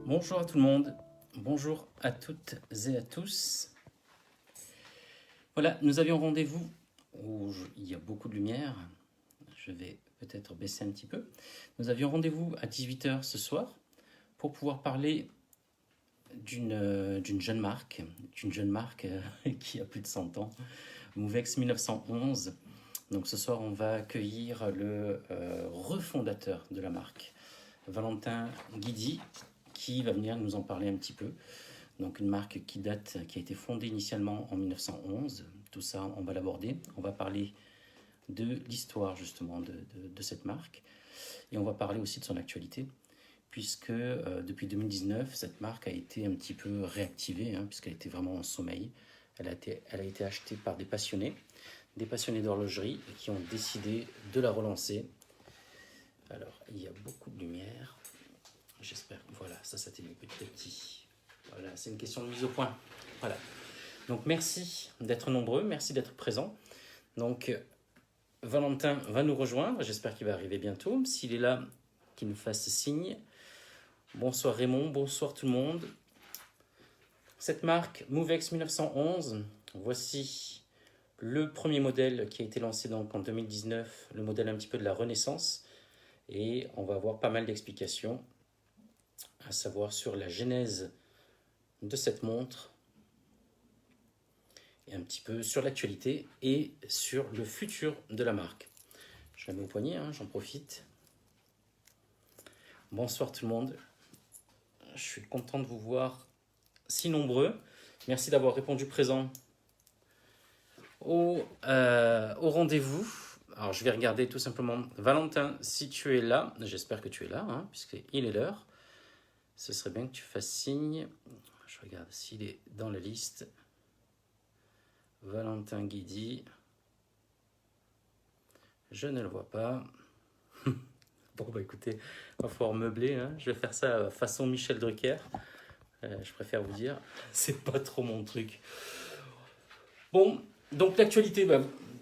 Bonjour à tout le monde, bonjour à toutes et à tous. Voilà, nous avions rendez-vous où il y a beaucoup de lumière. Je vais peut-être baisser un petit peu. Nous avions rendez-vous à 18 h ce soir pour pouvoir parler d'une jeune marque, qui a plus de 100 ans, Movex 1911. Donc ce soir, on va accueillir le refondateur de la marque, Valentin Guidi, qui va venir nous en parler un petit peu. Donc une marque qui a été fondée initialement en 1911. Tout ça, on va l'aborder. On va parler de l'histoire justement de cette marque. Et on va parler aussi de son actualité, puisque depuis 2019, cette marque a été un petit peu réactivée, puisqu'elle était vraiment en sommeil. Elle a été achetée par des passionnés d'horlogerie qui ont décidé de la relancer. Alors, il y a beaucoup de lumière. J'espère. Voilà, ça c'était petit. Voilà, c'est une question de mise au point. Voilà. Donc merci d'être nombreux, merci d'être présents. Donc Valentin va nous rejoindre, j'espère qu'il va arriver bientôt. S'il est là, qu'il nous fasse signe. Bonsoir Raymond, bonsoir tout le monde. Cette marque Movex 1911, voici le premier modèle qui a été lancé donc en 2019, le modèle un petit peu de la Renaissance. Et on va avoir pas mal d'explications, à savoir sur la genèse de cette montre, et un petit peu sur l'actualité et sur le futur de la marque. Je la mets au poignet, j'en profite. Bonsoir tout le monde. Je suis content de vous voir si nombreux. Merci d'avoir répondu présent au rendez-vous. Alors je vais regarder tout simplement. Valentin, si tu es là, j'espère que tu es là, puisqu'il est l'heure. Ce serait bien que tu fasses signe. Je regarde s'il est dans la liste. Valentin Guidi. Je ne le vois pas. Bon, bah écoutez, il va falloir meubler. Je vais faire ça façon Michel Drucker. Je préfère vous dire, c'est pas trop mon truc. Bon, donc l'actualité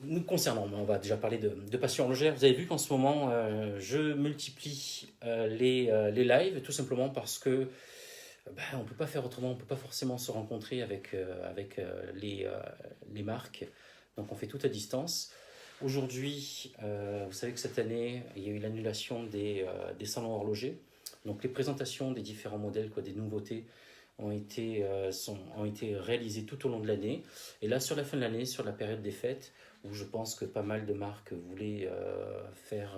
nous concernant, on va déjà parler de passion horlogère. Vous avez vu qu'en ce moment, je multiplie les lives, tout simplement parce que on ne peut pas faire autrement, on ne peut pas forcément se rencontrer avec les marques. Donc on fait tout à distance. Aujourd'hui, vous savez que cette année, il y a eu l'annulation des salons horlogers. Donc les présentations des différents modèles, des nouveautés, ont été réalisées tout au long de l'année. Et là, sur la fin de l'année, sur la période des fêtes, où je pense que pas mal de marques voulaient faire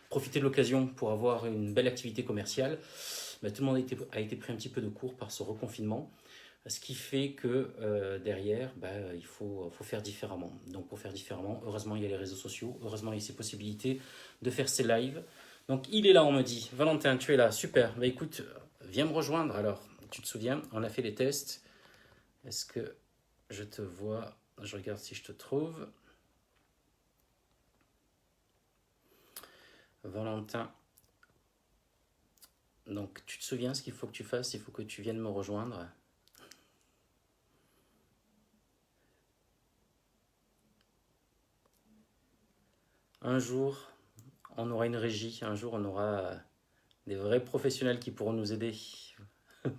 profiter de l'occasion pour avoir une belle activité commerciale, tout le monde a été pris un petit peu de court par ce reconfinement. Ce qui fait que derrière, il faut faire différemment. Donc pour faire différemment, heureusement il y a les réseaux sociaux, heureusement il y a ces possibilités de faire ces lives. Donc il est là, on me dit. Valentin, tu es là, super. Écoute, viens me rejoindre alors. Tu te souviens, on a fait les tests. Est-ce que je te vois? Je regarde si je te trouve. Valentin. Donc tu te souviens ce qu'il faut que tu fasses? Il faut que tu viennes me rejoindre. Un jour, on aura une régie, un jour on aura des vrais professionnels qui pourront nous aider.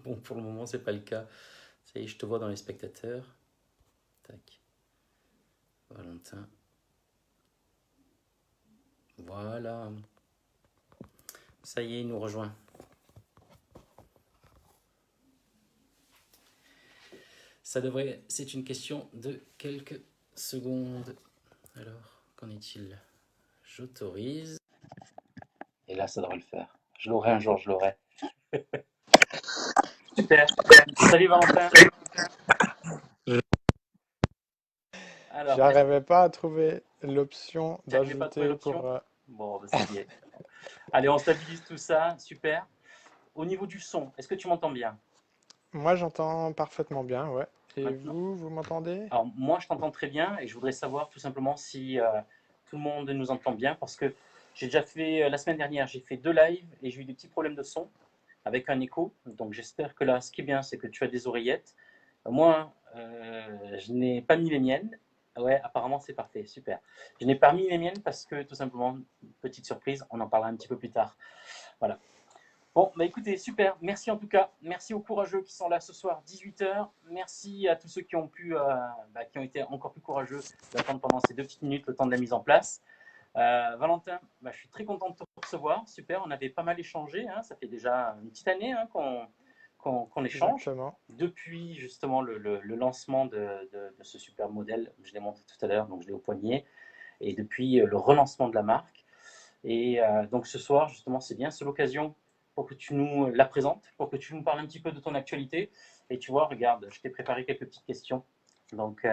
Bon, pour le moment, c'est pas le cas. Ça y est, je te vois dans les spectateurs. Tac. Valentin. Voilà. Ça y est, il nous rejoint. Ça devrait... C'est une question de quelques secondes. Alors, qu'en est-il? J'autorise. Et là, ça devrait le faire. Je l'aurai un jour, je l'aurai. Super. Salut Valentin. Alors, J'arrivais pas à trouver l'option tu n'arrivais pas à trouver d'ajouter l'option? pour... Bon, ça y est. Allez, on stabilise tout ça. Super. Au niveau du son, est-ce que tu m'entends bien Moi, j'entends parfaitement bien, ouais. Et maintenant? vous m'entendez? Alors, moi, je t'entends très bien et je voudrais savoir tout simplement si tout le monde nous entend bien parce que j'ai déjà fait, la semaine dernière, j'ai fait 2 lives et j'ai eu des petits problèmes de son avec un écho. Donc, j'espère que là, ce qui est bien, c'est que tu as des oreillettes. Moi, je n'ai pas mis les miennes. Ouais, apparemment, c'est parfait, super. Je n'ai pas mis les miennes parce que tout simplement, petite surprise, on en parlera un petit peu plus tard. Voilà. Bon, bah écoutez, super. Merci en tout cas. Merci aux courageux qui sont là ce soir, 18h. Merci à tous ceux qui ont qui ont été encore plus courageux d'attendre pendant ces 2 petites minutes le temps de la mise en place. Valentin, je suis très content de te recevoir. Super, on avait pas mal échangé, hein. Ça fait déjà une petite année, hein, qu'on échange. Exactement. Depuis justement le lancement de ce super modèle, je l'ai montré tout à l'heure, donc je l'ai au poignet, et depuis le relancement de la marque. Et donc ce soir, justement, c'est bien, c'est l'occasion pour que tu nous la présentes, pour que tu nous parles un petit peu de ton actualité. Et tu vois, regarde, je t'ai préparé quelques petites questions. Donc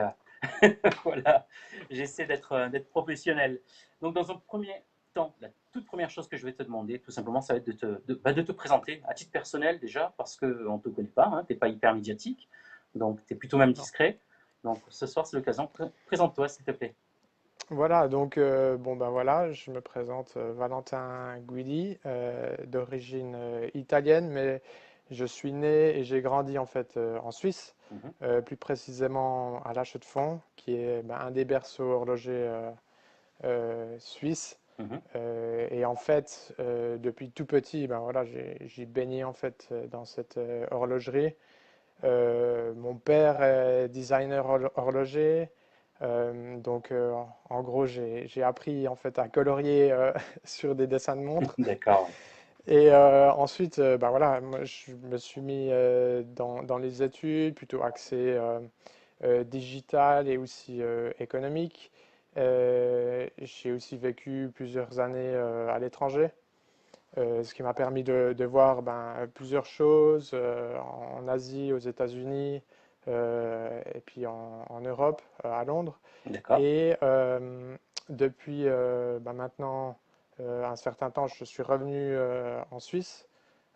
voilà, j'essaie d'être professionnel. Donc dans un premier temps, la toute première chose que je vais te demander, tout simplement, ça va être de te présenter à titre personnel déjà, parce qu'on ne te connaît pas, hein, tu n'es pas hyper médiatique, donc tu es plutôt même Non. discret. Donc ce soir, c'est l'occasion. Présente-toi, s'il te plaît. Voilà, donc bon ben voilà, je me présente Valentin Guidi, d'origine italienne, mais je suis né et j'ai grandi en fait en Suisse, Mhm, plus précisément à La Chaux-de-Fonds, qui est un des berceaux horlogers suisses. mhm. Et en fait, depuis tout petit, ben voilà, j'ai baigné en fait dans cette horlogerie. Mon père est designer horloger, donc en gros j'ai appris en fait à colorier sur des dessins de montres. D'accord, ouais. Et ensuite, bah voilà, moi je me suis mis dans les études, plutôt axé digital et aussi économique. J'ai aussi vécu plusieurs années à l'étranger, ce qui m'a permis de voir plusieurs choses en Asie, aux États-Unis et puis en Europe, à Londres. D'accord. Et depuis maintenant un certain temps, je suis revenu en Suisse,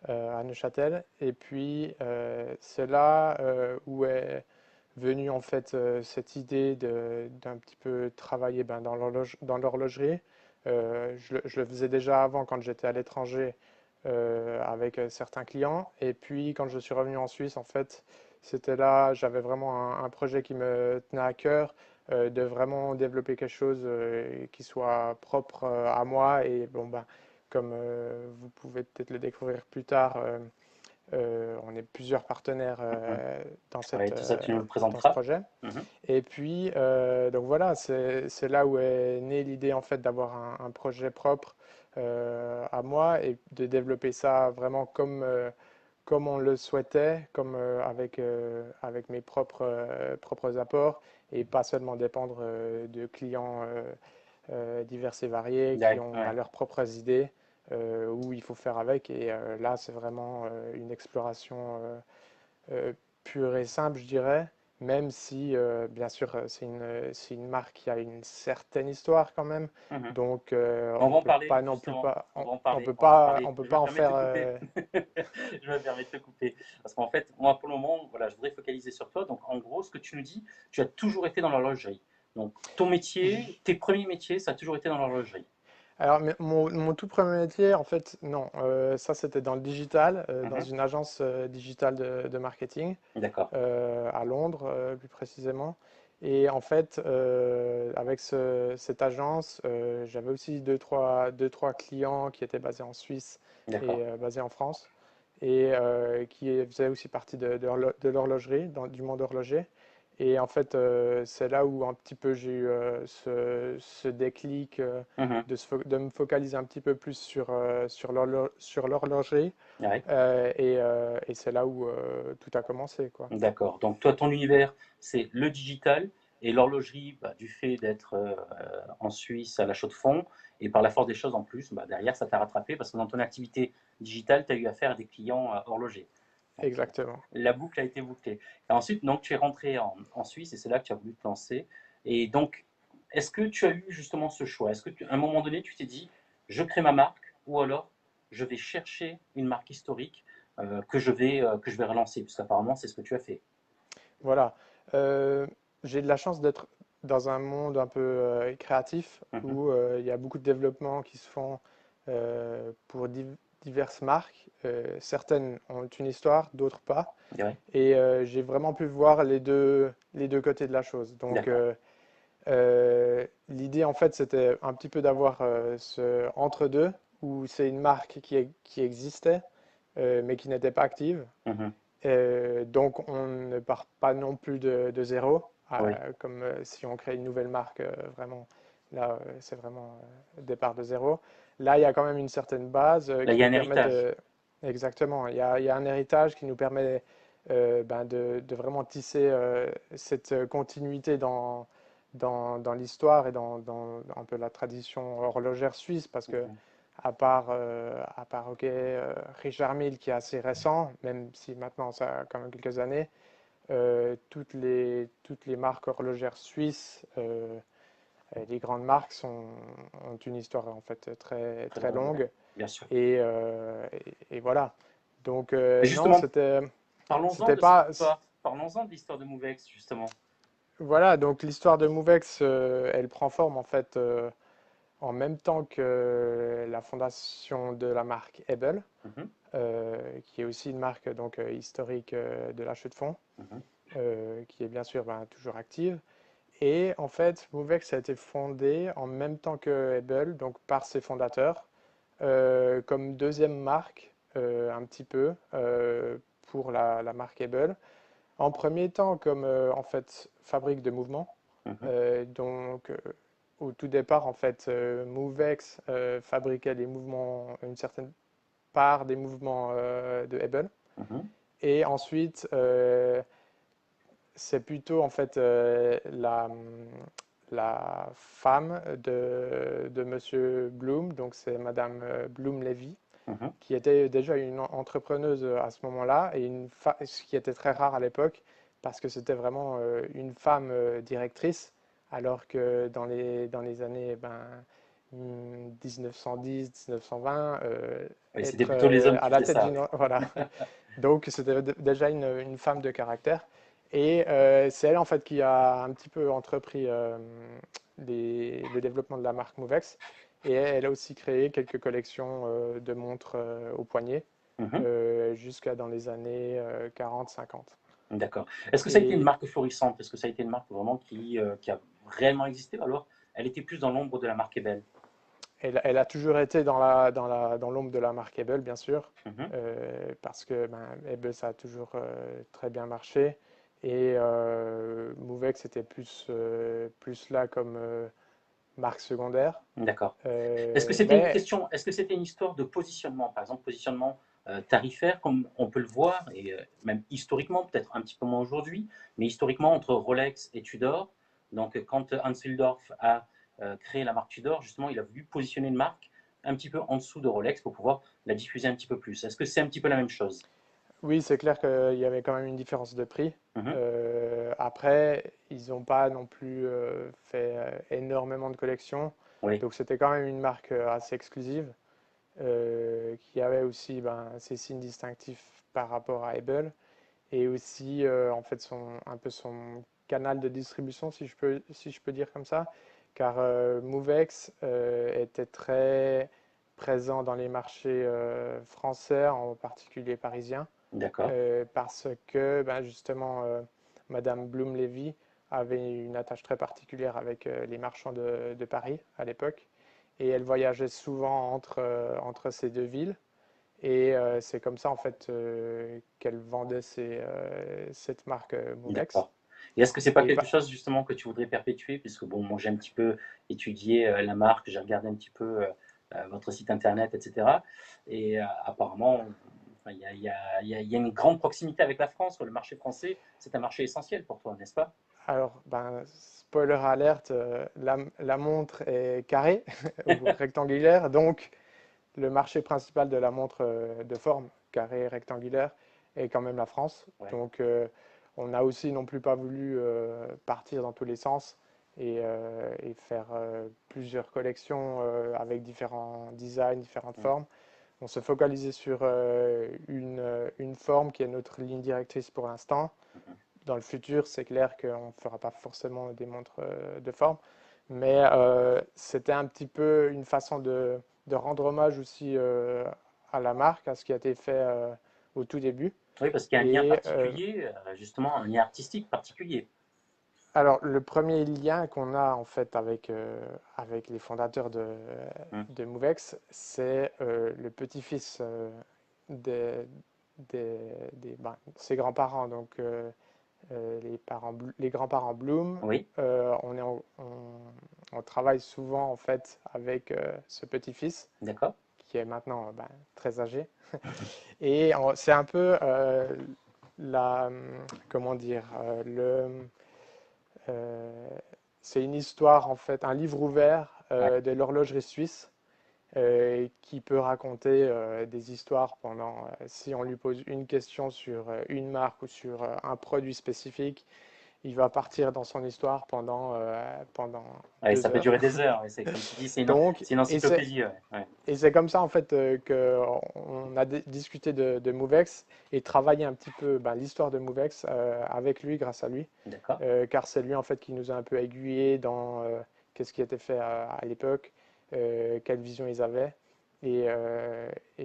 à Neuchâtel. Et puis c'est là où est venue en fait cette idée d'un petit peu travailler dans l'horlogerie. Je le faisais déjà avant quand j'étais à l'étranger avec certains clients. Et puis quand je suis revenu en Suisse, en fait, c'était là, j'avais vraiment un projet qui me tenait à cœur, de vraiment développer quelque chose qui soit propre à moi. Et bon, ben, comme vous pouvez peut-être le découvrir plus tard, on est plusieurs partenaires Mhm. dans Ouais, tout ça, tu nous le dans ce présenteras. projet. Mhm. Et puis, donc voilà, c'est là où est née l'idée en fait d'avoir un projet propre à moi et de développer ça vraiment comme on le souhaitait, comme avec mes propres apports et pas seulement dépendre de clients divers et variés qui ont Ouais. leurs propres idées où il faut faire avec. Et là, c'est vraiment une exploration pure et simple, je dirais, même si, bien sûr, c'est une marque qui a une certaine histoire quand même. Mhm. Donc, On on va en peut parler, pas non plus justement. pas, On va en on parler. peut On va en pas, on parler. peut Je pas me en permets de faire. te couper. Je me permets de te couper. Parce qu'en fait, moi, pour le moment, voilà, je voudrais focaliser sur toi. Donc, en gros, ce que tu nous dis, tu as toujours été dans l'horlogerie. Donc, ton métier, tes premiers métiers, ça a toujours été dans l'horlogerie. Alors, mais mon tout premier métier, en fait, non. Ça, c'était dans le digital, dans Mhm. une agence digitale de marketing D'accord. à Londres, plus précisément. Et en fait, avec cette agence, j'avais aussi deux, trois clients qui étaient basés en Suisse D'accord. et basés en France et qui faisaient aussi partie de l'horlogerie, du monde horloger. Et en fait, c'est là où un petit peu j'ai eu ce déclic Mhm. de me focaliser un petit peu plus sur l'horlogerie. Ouais. Et c'est là où tout a commencé, quoi. D'accord. Donc, toi, ton univers, c'est le digital et l'horlogerie, du fait d'être en Suisse à la Chaux-de-Fonds et par la force des choses en plus, derrière, ça t'a rattrapé parce que dans ton activité digitale, tu as eu affaire à des clients horlogers. Donc, Exactement. la boucle a été bouclée. Et ensuite, donc, tu es rentré en Suisse et c'est là que tu as voulu te lancer. Et donc, est-ce que tu as eu justement ce choix? Est-ce que à un moment donné, tu t'es dit, je crée ma marque ou alors je vais chercher une marque historique que je vais relancer? Parce qu'apparemment, c'est ce que tu as fait. Voilà. Euh, j'ai de la chance d'être dans un monde un peu créatif Mhm. où il y a beaucoup de développements qui se font pour diverses marques. Certaines ont une histoire, d'autres pas. Ouais. Et j'ai vraiment pu voir les deux côtés de la chose. Donc, D'accord. l'idée, en fait, c'était un petit peu d'avoir ce entre-deux, où c'est une marque qui existait, mais qui n'était pas active. Mhm. Donc on ne part pas non plus de zéro, Oui. comme si on crée une nouvelle marque, vraiment, là c'est vraiment départ de zéro. Là, il y a quand même une certaine base Là, il qui y a nous un permet héritage. de... Exactement, il y a un héritage qui nous permet ben, de vraiment tisser cette continuité dans l'histoire et dans un peu la tradition horlogère suisse, parce que Mhm. à part ok, Richard Mille qui est assez récent, même si maintenant ça a quand même quelques années, toutes les marques horlogères suisses, les grandes marques ont une histoire en fait très, Très très longue, ouais. longue. Bien sûr. Et voilà. Donc Et non, justement, c'était, parlons-en c'était de cette pas... histoire. Parlons-en de l'histoire de Movex, justement. Voilà, donc l'histoire de Movex, elle prend forme en fait en même temps que la fondation de la marque Ebel, Mhm. qui est aussi une marque donc, historique de la chaux de fonds, Mhm. qui est bien sûr ben, toujours active. Et en fait, Movex a été fondé en même temps que Ebel, donc par ses fondateurs, comme deuxième marque, un petit peu, pour la marque Ebel. En premier temps, comme en fait fabrique de mouvements. Mhm. Donc, au tout départ, en fait, Movex fabriquait les mouvements, une certaine part des mouvements de Hebel. Mhm. Et ensuite, c'est plutôt en fait la femme de Monsieur Bloom, donc c'est Madame Bloom-Lévy, Mhm. qui était déjà une entrepreneuse à ce moment-là, et ce qui était très rare à l'époque, parce que c'était vraiment une femme directrice, alors que dans les années 1910, 1920, Oui, c'était être plutôt les hommes à qui la faisaient tête ça, d'une... oui. Voilà. Donc c'était déjà une femme de caractère. Et c'est elle en fait qui a un petit peu entrepris le développement de la marque Movex. Et elle a aussi créé quelques collections de montres au poignet Mhm. jusqu'à dans les années 40-50. D'accord. Est-ce que ça a été une Et marque florissante? Est-ce que ça a été une marque vraiment qui a réellement existé? Ou alors, elle était plus dans l'ombre de la marque Ebel? elle a toujours été dans l'ombre de la marque Ebel, bien sûr, Mhm. parce que Ebel, ça a toujours très bien marché. Et Movex était plus là comme marque secondaire. D'accord. Est-ce que c'était une Mais question, est-ce que c'était une histoire de positionnement, par exemple positionnement tarifaire, comme on peut le voir, et même historiquement, peut-être un petit peu moins aujourd'hui, mais historiquement entre Rolex et Tudor. Donc quand Hans Wilsdorf a créé la marque Tudor, justement, il a voulu positionner une marque un petit peu en dessous de Rolex pour pouvoir la diffuser un petit peu plus. Est-ce que c'est un petit peu la même chose? oui, c'est clair qu'il y avait quand même une différence de prix. Mhm. Après, ils n'ont pas non plus fait énormément de collections. Oui. Donc c'était quand même une marque assez exclusive, qui avait aussi ses signes distinctifs par rapport à Ebel, et aussi en fait un peu son canal de distribution, si je peux dire comme ça, car Movex était très présent dans les marchés français, en particulier parisiens, D'accord. parce que justement Madame Bloom-Lévy avait une attache très particulière avec les marchands de Paris à l'époque, et elle voyageait souvent entre ces deux villes. Et c'est comme ça en fait qu'elle vendait cette marque Movex. D'accord. Et est-ce que c'est pas Et quelque chose justement que tu voudrais perpétuer? Puisque bon, moi j'ai un petit peu étudié la marque, j'ai regardé un petit peu votre site internet, etc. Et apparemment, enfin, il y a une grande proximité avec la France. Le marché français, c'est un marché essentiel pour toi, n'est-ce pas? alors, spoiler alerte, la montre est carrée ou rectangulaire, donc le marché principal de la montre de forme carrée et rectangulaire est quand même la France. Ouais. Donc on n'a aussi non plus pas voulu partir dans tous les sens et faire plusieurs collections avec différents designs, différentes Mm. formes. On se focalisait sur une forme qui est notre ligne directrice pour l'instant. Mhm. Dans le futur, c'est clair qu'on ne fera pas forcément des montres de forme, mais c'était un petit peu une façon de rendre hommage aussi à la marque, à ce qui a été fait au tout début. Oui, parce qu'il y a un lien Et particulier, justement, un lien artistique particulier. alors, le premier lien qu'on a en fait avec les fondateurs de, Mm. de Movex, c'est le petit-fils des, ses grands-parents, donc les grands-parents Bloom. Oui, On travaille souvent en fait avec ce petit-fils d'accord. qui est maintenant très âgé. Et c'est un peu la, comment dire, euh, c'est une histoire en fait, un livre ouvert Ouais, de l'horlogerie suisse qui peut raconter des histoires si on lui pose une question sur une marque ou sur un produit spécifique, il va partir dans son histoire pendant ouais, ça deux peut heures. durer des heures. Ouais, c'est comme tu dis, Donc, c'est une encyclopédie. Ouais, ouais. et c'est comme ça en fait que on a discuté de Movex et travaillé un petit peu l'histoire de Movex avec lui, grâce à lui, D'accord. car c'est lui en fait qui nous a un peu aiguillé dans qu'est-ce qui était fait à l'époque, quelle vision ils avaient, et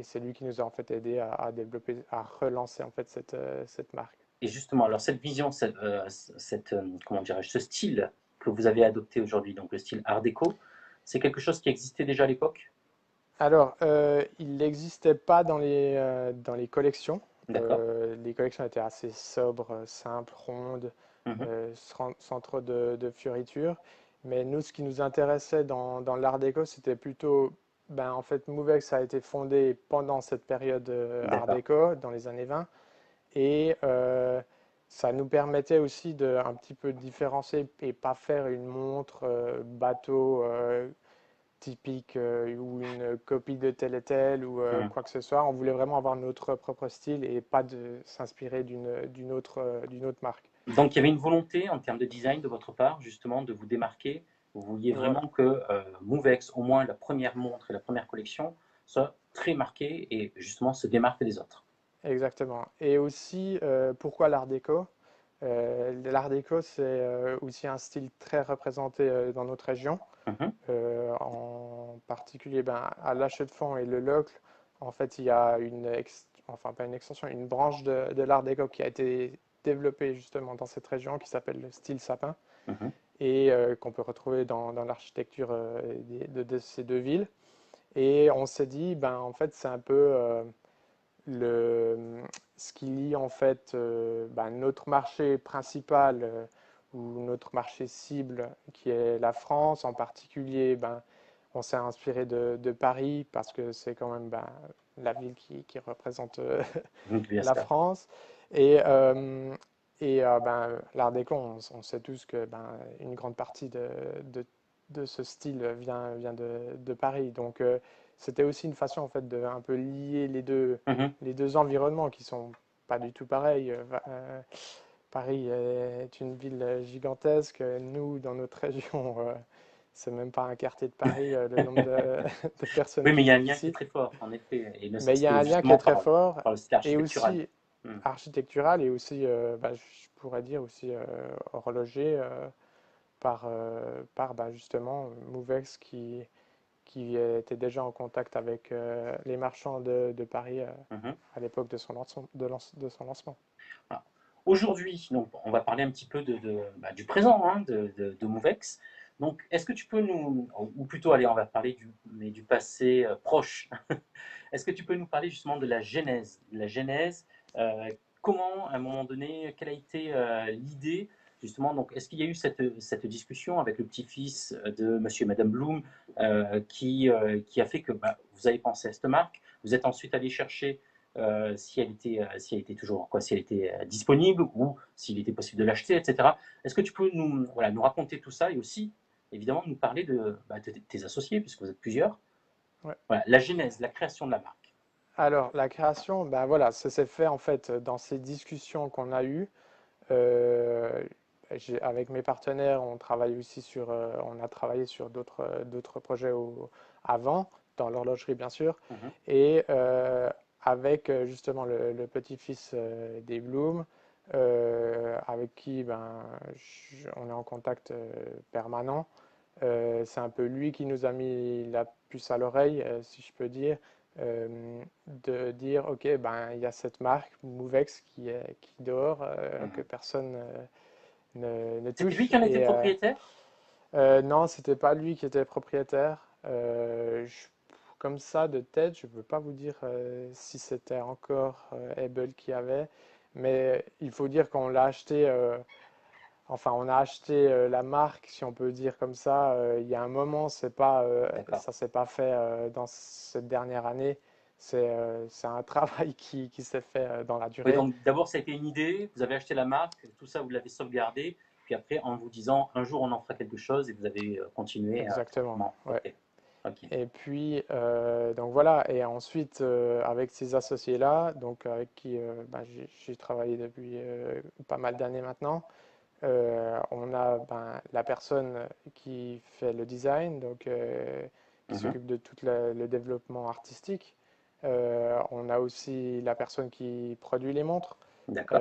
c'est lui qui nous a en fait aidé à développer, à relancer en fait cette marque. Et justement, alors cette vision, comment dirais-je, ce style que vous avez adopté aujourd'hui, donc le style Art déco, c'est quelque chose qui existait déjà à l'époque? Alors, il n'existait pas dans les collections. D'accord. Les collections étaient assez sobres, simples, rondes, Mhm. sans trop de fioritures. Mais nous, ce qui nous intéressait dans l'art déco, c'était plutôt, en fait, Movex a été fondé pendant cette période art D'accord. déco, dans les années 20, et ça nous permettait aussi de un petit peu différencier et pas faire une montre bateau typique ou une copie de tel et tel ou Mhm. quoi que ce soit. On voulait vraiment avoir notre propre style et pas de s'inspirer d'une autre marque. Donc il y avait une volonté en termes de design de votre part, justement, de vous démarquer. Vous vouliez Voilà, vraiment que Movex, au moins la première montre et la première collection, soit très marquée et justement se démarque des autres. exactement. Et aussi, pourquoi l'art déco? L'art déco, c'est aussi un style très représenté dans notre région. Mhm. En particulier à La Chaux-de-Fonds et le Locle, en fait, il y a enfin pas une extension, une branche de l'art déco qui a été développée justement dans cette région qui s'appelle le style sapin Mhm. et qu'on peut retrouver dans l'architecture de ces deux villes. Et on s'est dit, en fait, c'est un peu le, ce qui lie en fait notre marché principal ou notre marché cible qui est la France en particulier. On s'est inspiré de Paris parce que c'est quand même la ville qui représente Bien la sûr. France. L'art déco, on sait tous que une grande partie de ce style vient de Paris. Donc c'était aussi une façon en fait de un peu lier Mhm. les deux environnements qui sont pas du tout pareils. Paris est une ville gigantesque. Nous, dans notre région, c'est même pas un quartier de Paris, le nombre de personnes Oui, mais qui il y a un vivent lien qui est ici. très fort, en effet, et ne Mais il serait-ce y a que un lien qui est justement très fort par le style et architectural. aussi Mhm. architectural et aussi, je pourrais dire aussi horloger par justement Movex qui était déjà en contact avec les marchands de Paris Mhm. à l'époque de de son lancement. Voilà. Aujourd'hui, donc, on va parler un petit peu du présent, hein, de Movex. Donc, est-ce que tu peux ou plutôt, allez, on va parler mais du passé proche. Est-ce que tu peux nous parler justement de la genèse? Comment, à un moment donné, quelle a été l'idée, justement, donc, est-ce qu'il y a eu cette discussion avec le petit-fils de monsieur et madame Bloom qui a fait que vous avez pensé à cette marque? Vous êtes ensuite allé chercher si elle était toujours, quoi, si elle était disponible ou s'il était possible de l'acheter, etc. Est-ce que tu peux nous raconter tout ça et aussi, évidemment, nous parler de tes associés, puisque vous êtes plusieurs? Ouais. Voilà, la genèse, la création de la marque. Alors, la création, voilà, ça s'est fait en fait dans ces discussions qu'on a eues. Euh, Avec mes partenaires, on a travaillé sur d'autres projets avant, dans l'horlogerie bien sûr, Mhm. et avec justement le petit-fils des Bloom, avec qui on est en contact permanent. C'est un peu lui qui nous a mis la puce à l'oreille, si je peux dire, de dire, OK, il y a cette marque, Movex, qui dort, que Mhm. personne ne C'était lui touche. qui en était Et propriétaire? non, c'était pas lui qui était propriétaire. comme ça de tête, je ne peux pas vous dire si c'était encore Able qui avait, mais il faut dire qu'on l'a acheté, enfin on a acheté la marque, si on peut dire comme ça, il y a un moment, D'accord. ça s'est pas fait dans cette dernière année, c'est un travail qui s'est fait dans la Oui, durée. donc d'abord, ça a été une idée, vous avez acheté la marque, tout ça, vous l'avez sauvegardé, puis après, en vous disant, un jour, on en fera quelque chose, et vous avez continué à... Exactement, Bon, ouais. ok, ok. Et puis, donc voilà, et ensuite, avec ces associés-là, donc avec qui j'ai travaillé depuis pas mal d'années maintenant, on a la personne qui fait le design, donc qui Mhm. s'occupe de tout le développement artistique. On a aussi la personne qui produit les montres, D'accord.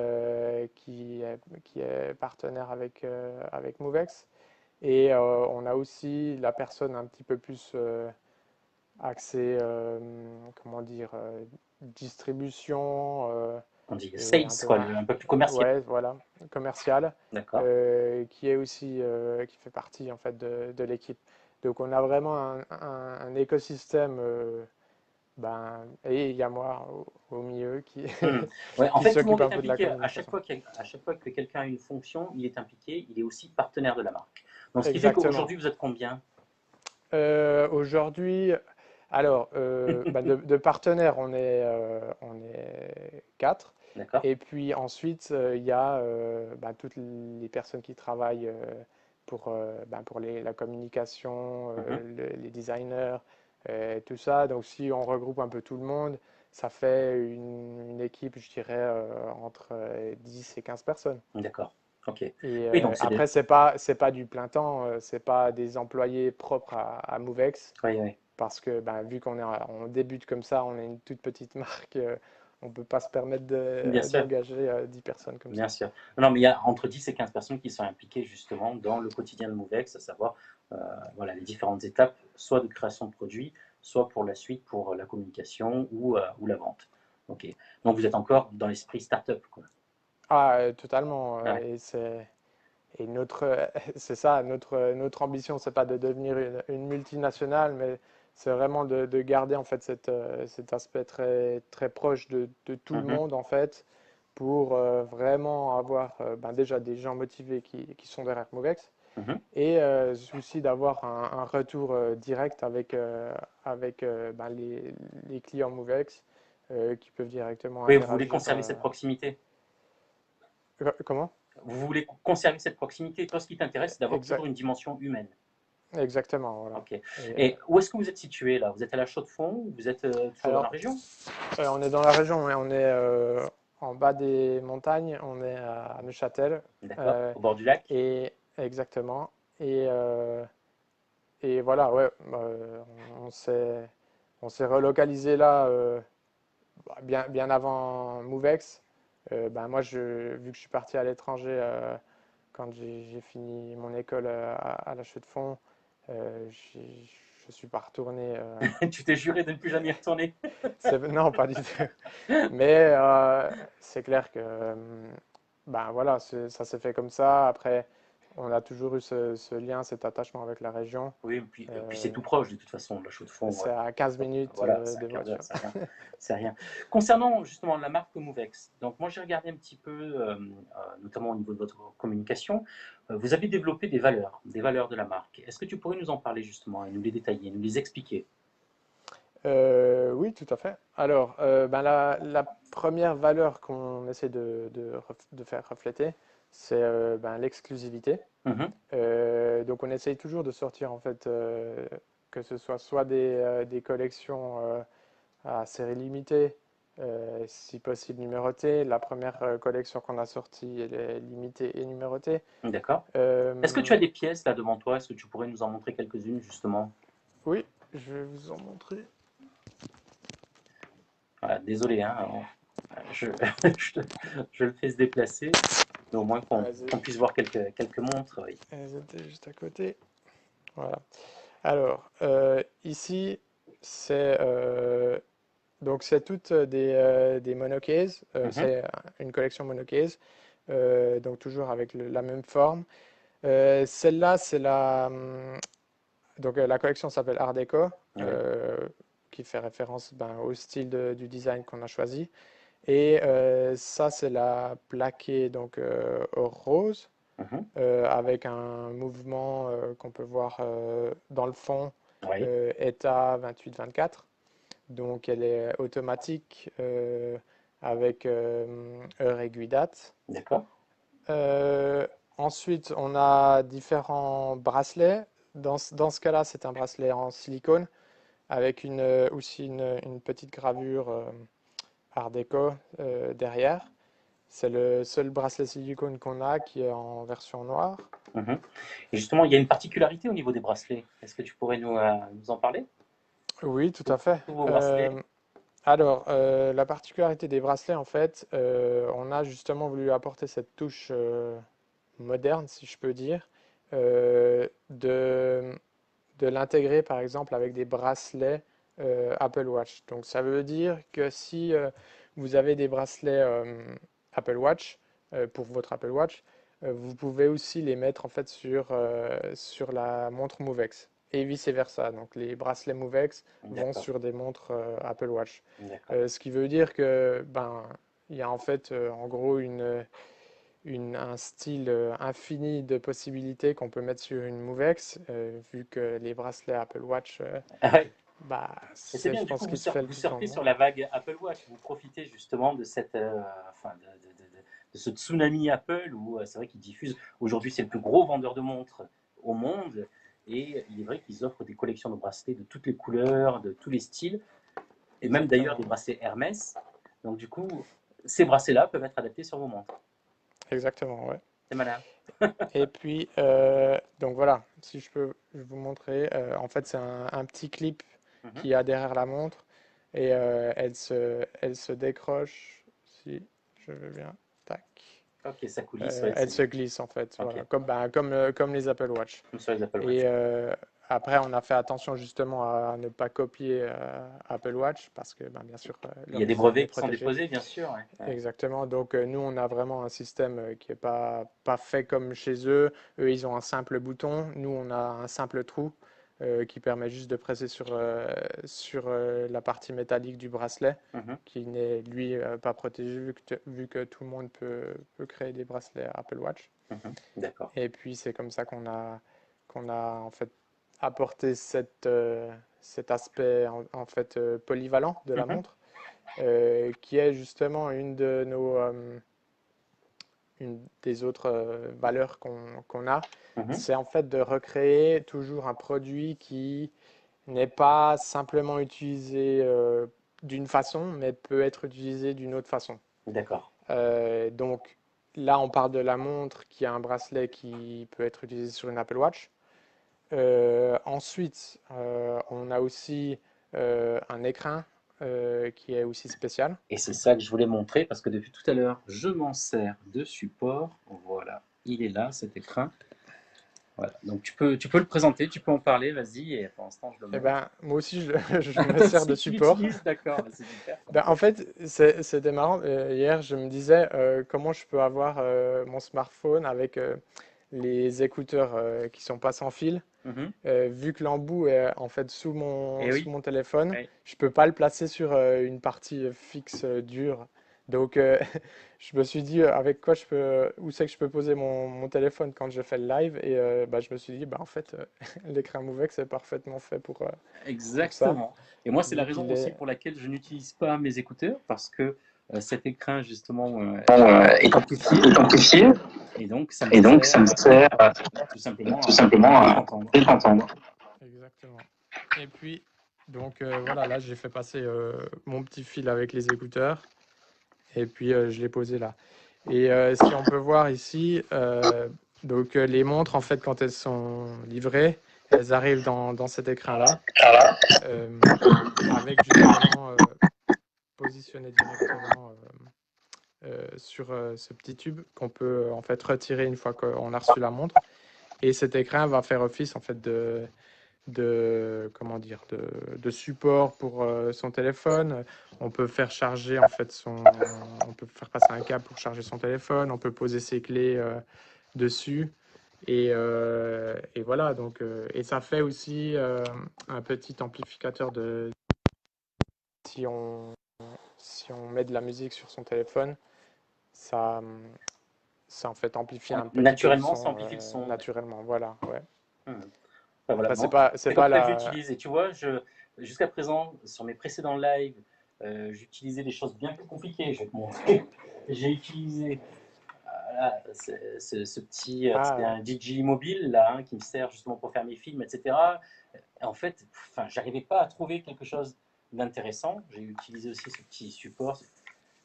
qui est partenaire avec Movex. Et on a aussi la personne un petit peu plus axée, comment dire, distribution On dit et sales, quoi, un peu plus commercial. ouais, voilà, commerciale, D'accord. qui est aussi, qui fait partie en fait de l'équipe. Donc on a vraiment un écosystème, et il y a moi au milieu Hmm. Ouais, en qui fait, tout le s'occupe monde un est peu de la impliqué. À chaque communication. fois à chaque fois que quelqu'un a une fonction, il est impliqué, il est aussi partenaire de la marque. Donc, ce qui fait Exactement. qu'aujourd'hui, vous êtes combien? Aujourd'hui, alors, de partenaires, on est quatre. D'accord. Et puis ensuite, il y a toutes les personnes qui travaillent pour la communication, Mhm. les designers, tout ça. Donc si on regroupe un peu tout le monde, ça fait une équipe, je dirais, entre 10 et 15 personnes. D'accord. Ok. Et Oui, donc après, c'est pas du plein temps, c'est pas des employés propres à Movex, oui, oui. parce que vu on débute comme ça, on est une toute petite marque, on peut pas se permettre Bien sûr. d'engager 10 personnes comme Bien ça. sûr. Non, mais il y a entre 10 et 15 personnes qui sont impliquées justement dans le quotidien de Movex, à savoir voilà, les différentes étapes, soit de création de produits, soit pour la suite, pour la communication ou la vente. Ok. Donc vous êtes encore dans l'esprit startup, quoi. Ah, totalement. Ouais. Et c'est ça, notre ambition, c'est pas de devenir une multinationale, mais c'est vraiment de garder en fait cet aspect très, très proche de tout le Mhm. monde en fait, pour vraiment avoir déjà des gens motivés qui sont derrière Movex, Mhm. et aussi d'avoir un retour direct avec les clients Movex qui peuvent directement Oui, vous voulez interagir. conserver cette proximité. Comment? Vous voulez conserver cette proximité. Toi, ce qui t'intéresse, c'est d'avoir toujours Exact, une dimension humaine. exactement, voilà. Ok. Et, Et où est-ce que vous êtes situé là? Vous êtes à la Chaux-de-Fonds ou vous êtes toujours dans la alors, région? on est dans la région, on est en bas des montagnes, on est à Neuchâtel, D'accord. euh, Au bord du lac? et exactement. Et, et voilà, ouais, on on s'est relocalisé là bien avant Movex. Moi, vu que je suis parti à l'étranger quand j'ai fini mon école à la Chaux-de-Fonds, je suis pas retourné. Tu t'es juré de ne plus jamais y retourner. Non, pas du tout. Mais c'est clair que voilà, ça s'est fait comme ça. Après, on a toujours eu ce lien, cet attachement avec la région. Oui, puis c'est Euh, tout proche de toute façon, la Chaux-de-Fonds. c'est à 15 minutes Voilà, c'est à de 15 heures, voiture. c'est rien. C'est rien. Concernant justement la marque Movex, donc moi j'ai regardé un petit peu, notamment au niveau de votre communication, vous avez développé des valeurs de la marque. Est-ce que tu pourrais nous en parler justement et nous les détailler, nous les expliquer? Oui, tout à fait. Alors, la première valeur qu'on essaie de faire refléter, c'est l'exclusivité. Mhm. Donc, on essaye toujours de sortir en fait, que ce soit des collections à série limitée, si possible numérotée. La première collection qu'on a sortie, elle est limitée et numérotée. D'accord. Est-ce que tu Euh, as des pièces là devant toi? Est-ce que tu pourrais nous en montrer quelques-unes justement? oui, je vais vous en montrer. Voilà, désolé, hein, je, je le fais se déplacer, mais au moins qu'on puisse voir quelques montres. Oui. Elles étaient juste à côté. Voilà. Alors, ici, c'est c'est toutes des monocases. Mhm. C'est une collection monocase, donc toujours avec la même forme. Celle-là, la collection s'appelle Art Déco. Oui. Euh, qui fait référence au style du design qu'on a choisi. Et ça, c'est la plaquée donc rose Mhm. avec un mouvement qu'on peut voir dans le fond, Oui, ETA 28-24. Donc elle est automatique avec heure aiguille date. d'accord. Euh, Ensuite, on a différents bracelets. Dans ce cas-là, c'est un bracelet en silicone avec aussi une petite gravure Art déco derrière. C'est le seul bracelet silicone qu'on a qui est en version noire. Mhm. Et justement, il y a une particularité au niveau des bracelets. Est-ce que tu pourrais nous en parler? Oui, tout Tous à fait. tous vos bracelets. Alors, la particularité des bracelets, en fait, on a justement voulu apporter cette touche moderne, si je peux dire, de l'intégrer, par exemple, avec des bracelets Apple Watch. Donc, ça veut dire que si vous avez des bracelets Apple Watch pour votre Apple Watch, vous pouvez aussi les mettre en fait sur la montre MoveX et vice-versa. Donc, les bracelets MoveX vont D'accord, sur des montres Apple Watch. d'accord. Ce qui veut dire que il y a en fait en gros un style infini de possibilités qu'on peut mettre sur une MoveX, vu que les bracelets Apple Watch, Ah ouais. Et c'est c'est bien, je du pense coup, ce qui se fait le vous plus en surfez monde. sur la vague Apple Watch. Vous profitez justement de enfin, de ce tsunami Apple où c'est vrai qu'ils diffusent. Aujourd'hui, c'est le plus gros vendeur de montres au monde. Et il est vrai qu'ils offrent des collections de bracelets de toutes les couleurs, de tous les styles, et même d'ailleurs des Exactement, bracelets Hermès. Donc, du coup, ces bracelets-là peuvent être adaptés sur vos montres. exactement, ouais. C'est malin. Et puis, donc voilà, si je peux vous montrer, en fait, c'est un petit clip Mhm. qu'il y a derrière la montre et elle se décroche, si je veux bien, tac. Ok, ça coulisse, ouais, Elle c'est se bien. glisse en fait, Ok, voilà, comme les Apple Watch. comme sur les Apple Et Watch. après, on a fait attention justement à ne pas copier Apple Watch parce que bien sûr, Il y leur a des design est brevets qui sont protégé. déposés, bien sûr. Ouais. Ouais. Exactement. Donc, nous, on a vraiment un système qui est pas fait comme chez eux. Eux, ils ont un simple bouton. Nous, on a un simple trou qui permet juste de presser sur la partie métallique du bracelet, Mhm. qui n'est, lui, pas protégé, vu que tout le monde peut créer des bracelets Apple Watch. Mhm. D'accord. Et puis, c'est comme ça qu'on a en fait apporté cet aspect en fait polyvalent de la Mhm. montre qui est justement une des autres valeurs qu'on a, Mhm. c'est en fait de recréer toujours un produit qui n'est pas simplement utilisé d'une façon, mais peut être utilisé d'une autre façon. D'accord. Donc là, on parle de la montre qui a un bracelet qui peut être utilisé sur une Apple Watch. Ensuite, on a aussi un écrin qui est aussi spécial. Et c'est ça que je voulais montrer parce que depuis tout à l'heure, je m'en sers de support. Voilà, il est là, cet écrin. Voilà. Donc tu peux le présenter, tu peux en parler, vas-y, et pour l'instant je le Eh montre. ben, moi aussi, je me sers de Si tu support. l'utilises, d'accord, bah, c'est super. En fait, c'était marrant. Hier, je me disais comment je peux avoir mon smartphone avec les écouteurs qui sont pas sans fil. Mhm. Vu que l'embout est en fait Et sous oui, mon téléphone, oui. je peux pas le placer sur une partie fixe dure. Donc, je me suis dit avec quoi où c'est que je peux poser mon téléphone quand je fais le live. Et je me suis dit, en fait, l'écran MoveX est parfaitement fait pour ça, Exactement. Et moi, c'est la vu raison qu'il aussi est pour laquelle je n'utilise pas mes écouteurs parce que cet écrin justement est est amplifié amplifié. et donc ça me Et donc, ça sert me sert tout simplement tout à simplement mieux à t'entendre. mieux t'entendre. Exactement. Et puis, donc voilà, là, j'ai fait passer mon petit fil avec les écouteurs. Et puis, je l'ai posé là. Et si on peut voir ici, donc les montres, en fait, quand elles sont livrées, elles arrivent dans cet écrin-là, avec justement positionné directement sur ce petit tube qu'on peut en fait retirer une fois qu'on a reçu la montre. Et cet écrin va faire office en fait comment dire, de support pour son téléphone. On peut faire charger en fait on peut faire passer un câble pour charger son téléphone. On peut poser ses clés dessus. Et voilà, donc, et ça fait aussi un petit amplificateur si on met de la musique sur son téléphone, ça, ça en fait amplifie Ouais, un petit peu le naturellement, ça son amplifie le son. Ouais. naturellement. Voilà, ouais. Hmm. Enfin, voilà, Après, bon, c'est c'est comme pas ça que la. j'utilise. Et tu vois, jusqu'à présent, sur mes précédents lives, j'utilisais des choses bien plus compliquées. Je vais te montrer. J'ai utilisé voilà, ce petit, c'est Ah, un DJ mobile là, hein, qui me sert justement pour faire mes films, etc. En fait, enfin, j'arrivais pas à trouver quelque chose d'intéressant. J'ai utilisé aussi ce petit support.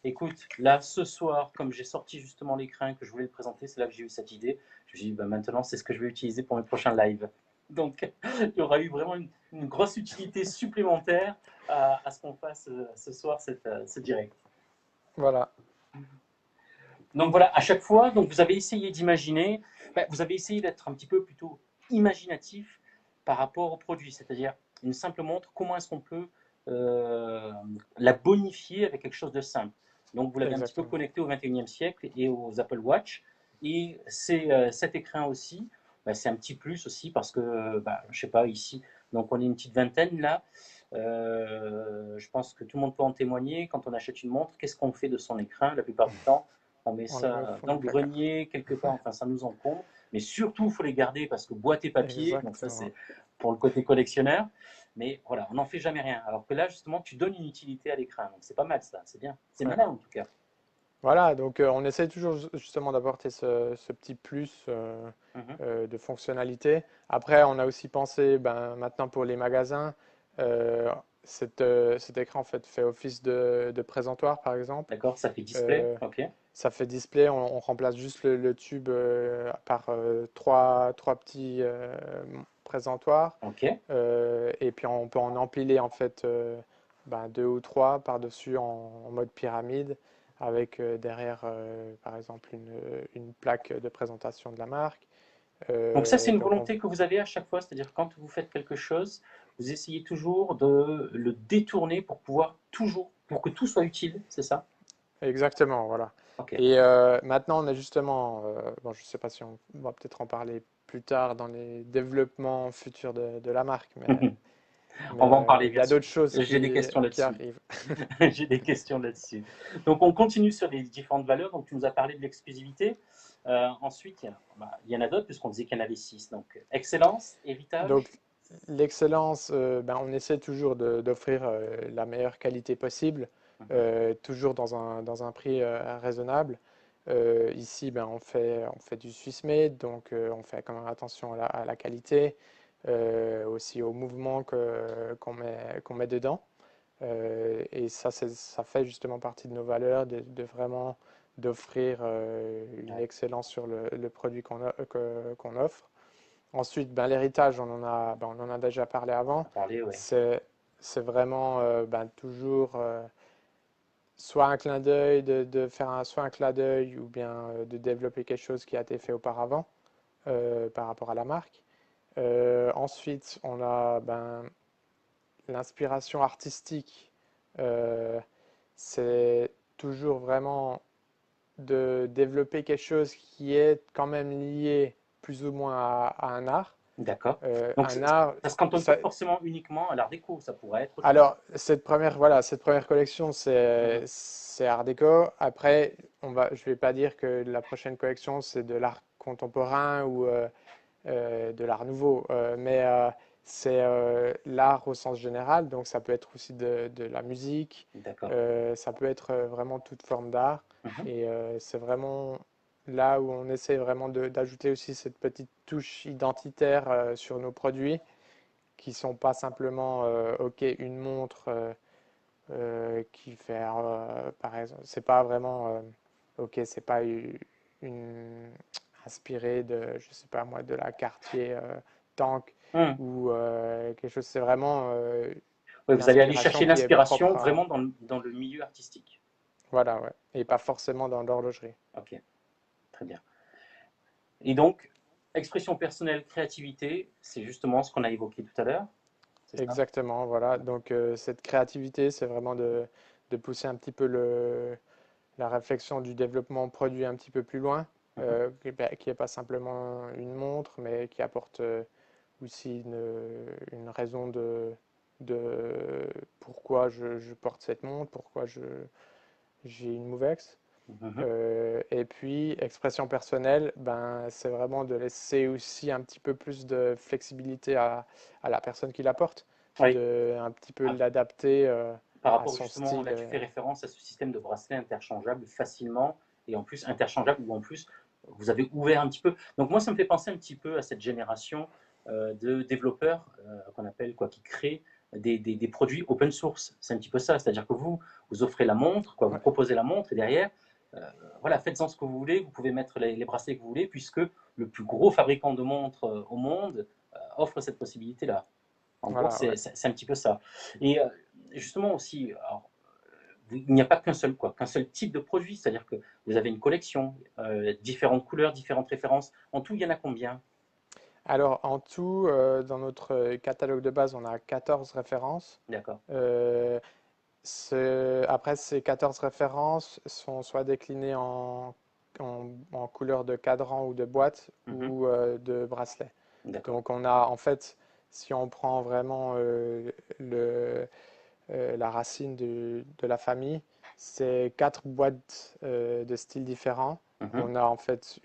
Écoute, là, ce soir, comme j'ai sorti justement l'écran que je voulais le présenter, c'est là que j'ai eu cette idée. Je me suis dit, bah, maintenant, c'est ce que je vais utiliser pour mes prochains lives. Donc, il y aura eu vraiment une grosse utilité supplémentaire à ce qu'on fasse ce soir, ce direct. voilà, Donc voilà, à chaque fois, donc vous avez essayé d'imaginer, vous avez essayé d'être un petit peu plutôt imaginatif par rapport au produit, c'est-à-dire une simple montre, comment est-ce qu'on peut la bonifier avec quelque chose de simple. Donc vous l'avez un petit peu exactement. connecté au 21e siècle et aux Apple Watch, et cet écran aussi, c'est un petit plus aussi parce que, je sais pas, ici, donc on est une petite vingtaine là, je pense que tout le monde peut en témoigner, quand on achète une montre, qu'est-ce qu'on fait de son écran la plupart du temps? On met On les met au ça fond dans du le placard. grenier, quelque part, enfin ça nous encombre. Mais surtout, il faut les garder parce que boîte et papier, donc ça Exactement. c'est pour le côté collectionneur. Mais voilà, on n'en fait jamais rien. Alors que là, justement, tu donnes une utilité à l'écran. Donc c'est pas mal ça, c'est bien. C'est Ouais. malin en tout cas. Voilà, donc on essaie toujours justement d'apporter ce petit plus Mhm. de fonctionnalité. Après, on a aussi pensé, maintenant pour les magasins, euh, cet écran en fait office de présentoir, par exemple. D'accord, ça fait display. Euh, Ok. Ça fait display, on remplace juste le tube par trois petits présentoirs. Ok. Et puis on peut en empiler en fait deux ou trois par-dessus en mode pyramide avec derrière par exemple une plaque de présentation de la marque. Donc ça, c'est une Donc on, volonté que vous avez à chaque fois, c'est-à-dire quand vous faites quelque chose, vous essayez toujours de le détourner pour pouvoir toujours, pour que tout soit utile, c'est ça? exactement, voilà. Ok. Et maintenant on a justement, bon je ne sais pas si on va peut-être en parler plus tard dans les développements futurs de la marque, On va en parler, il y bien a sûr. d'autres choses J'ai des questions qui là-dessus. arrivent. J'ai des questions là-dessus. Donc, on continue sur les différentes valeurs. Donc, tu nous as parlé de l'exclusivité. Ensuite, il y en a d'autres, puisqu'on disait qu'il y en avait six. Donc, excellence, Donc, héritage. l'excellence, on essaie toujours d'offrir la meilleure qualité possible, Mhm. toujours dans un prix raisonnable. Ici, on fait du Swiss made, donc on fait quand même attention à la qualité, aussi au mouvement qu'on met dedans. Et ça, ça fait justement partie de nos valeurs, de vraiment d'offrir une Ouais, excellence sur le produit qu'on offre. Ensuite, l'héritage, on en a déjà parlé on avant. a parlé, ouais. C'est, c'est vraiment toujours soit un clin d'œil, de faire soit un clin d'œil ou bien de développer quelque chose qui a été fait auparavant par rapport à la marque. Ensuite, on a l'inspiration artistique. Euh, c'est toujours vraiment de développer quelque chose qui est quand même lié plus ou moins à un art. D'accord. Donc, Un art, ça se cantonne pas ça, forcément uniquement à l'art déco. Ça pourrait être autre chose. alors cette première collection, Mhm. c'est Art déco. Après, je vais pas dire que la prochaine collection c'est de l'art contemporain ou de l'art nouveau, mais c'est l'art au sens général. Donc ça peut être aussi de la musique, D'accord. ça peut être vraiment toute forme d'art. Mhm. Et c'est vraiment là où on essaie vraiment d'ajouter aussi cette petite touche identitaire sur nos produits qui sont pas simplement ok une montre qui fait par exemple c'est pas vraiment ok c'est pas une inspiré de je sais pas moi de la Cartier Tank Mhm. ou quelque chose c'est vraiment Ouais, une vous allez aller inspiration chercher qui est l'inspiration propre à vraiment dans le milieu artistique. voilà ouais et Ouais. pas forcément dans l'horlogerie. Ok, très bien. Et donc, expression personnelle, créativité, c'est justement ce qu'on a évoqué tout à l'heure. C'est ça? Exactement, voilà. Donc cette créativité, c'est vraiment de pousser un petit peu la réflexion du développement produit un petit peu plus loin, Mhm. qui n'est pas simplement une montre, mais qui apporte aussi une raison de pourquoi je porte cette montre, pourquoi j'ai une Movex. Mhm. Et puis, expression personnelle, ben, c'est vraiment de laisser aussi un petit peu plus de flexibilité à la personne qui la porte, Oui. de un petit peu Ah, l'adapter par à rapport son justement, style. là tu fais référence à ce système de bracelet interchangeable facilement et en plus interchangeable ou en plus vous avez ouvert un petit peu. Donc moi ça me fait penser un petit peu à cette génération de développeurs qu'on appelle quoi, qui créent des produits open source. C'est un petit peu ça, c'est-à-dire que vous offrez la montre, quoi, vous Ouais, proposez la montre et derrière, euh, voilà, faites-en ce que vous voulez, vous pouvez mettre les bracelets que vous voulez puisque le plus gros fabricant de montres au monde offre cette possibilité-là. En gros, voilà, ouais. c'est un petit peu ça. Et justement aussi, alors, il n'y a pas qu'un seul type de produit, c'est-à-dire que vous avez une collection, différentes couleurs, différentes références. En tout, il y en a combien? Alors, en tout, dans notre catalogue de base, on a 14 références. D'accord. Euh, Après, ces 14 références sont soit déclinées en couleur de cadran ou de boîte Mhm. ou de bracelet. D'accord. Donc, on a en fait, si on prend vraiment la racine de la famille, c'est quatre boîtes de styles différents. Mhm. On a en fait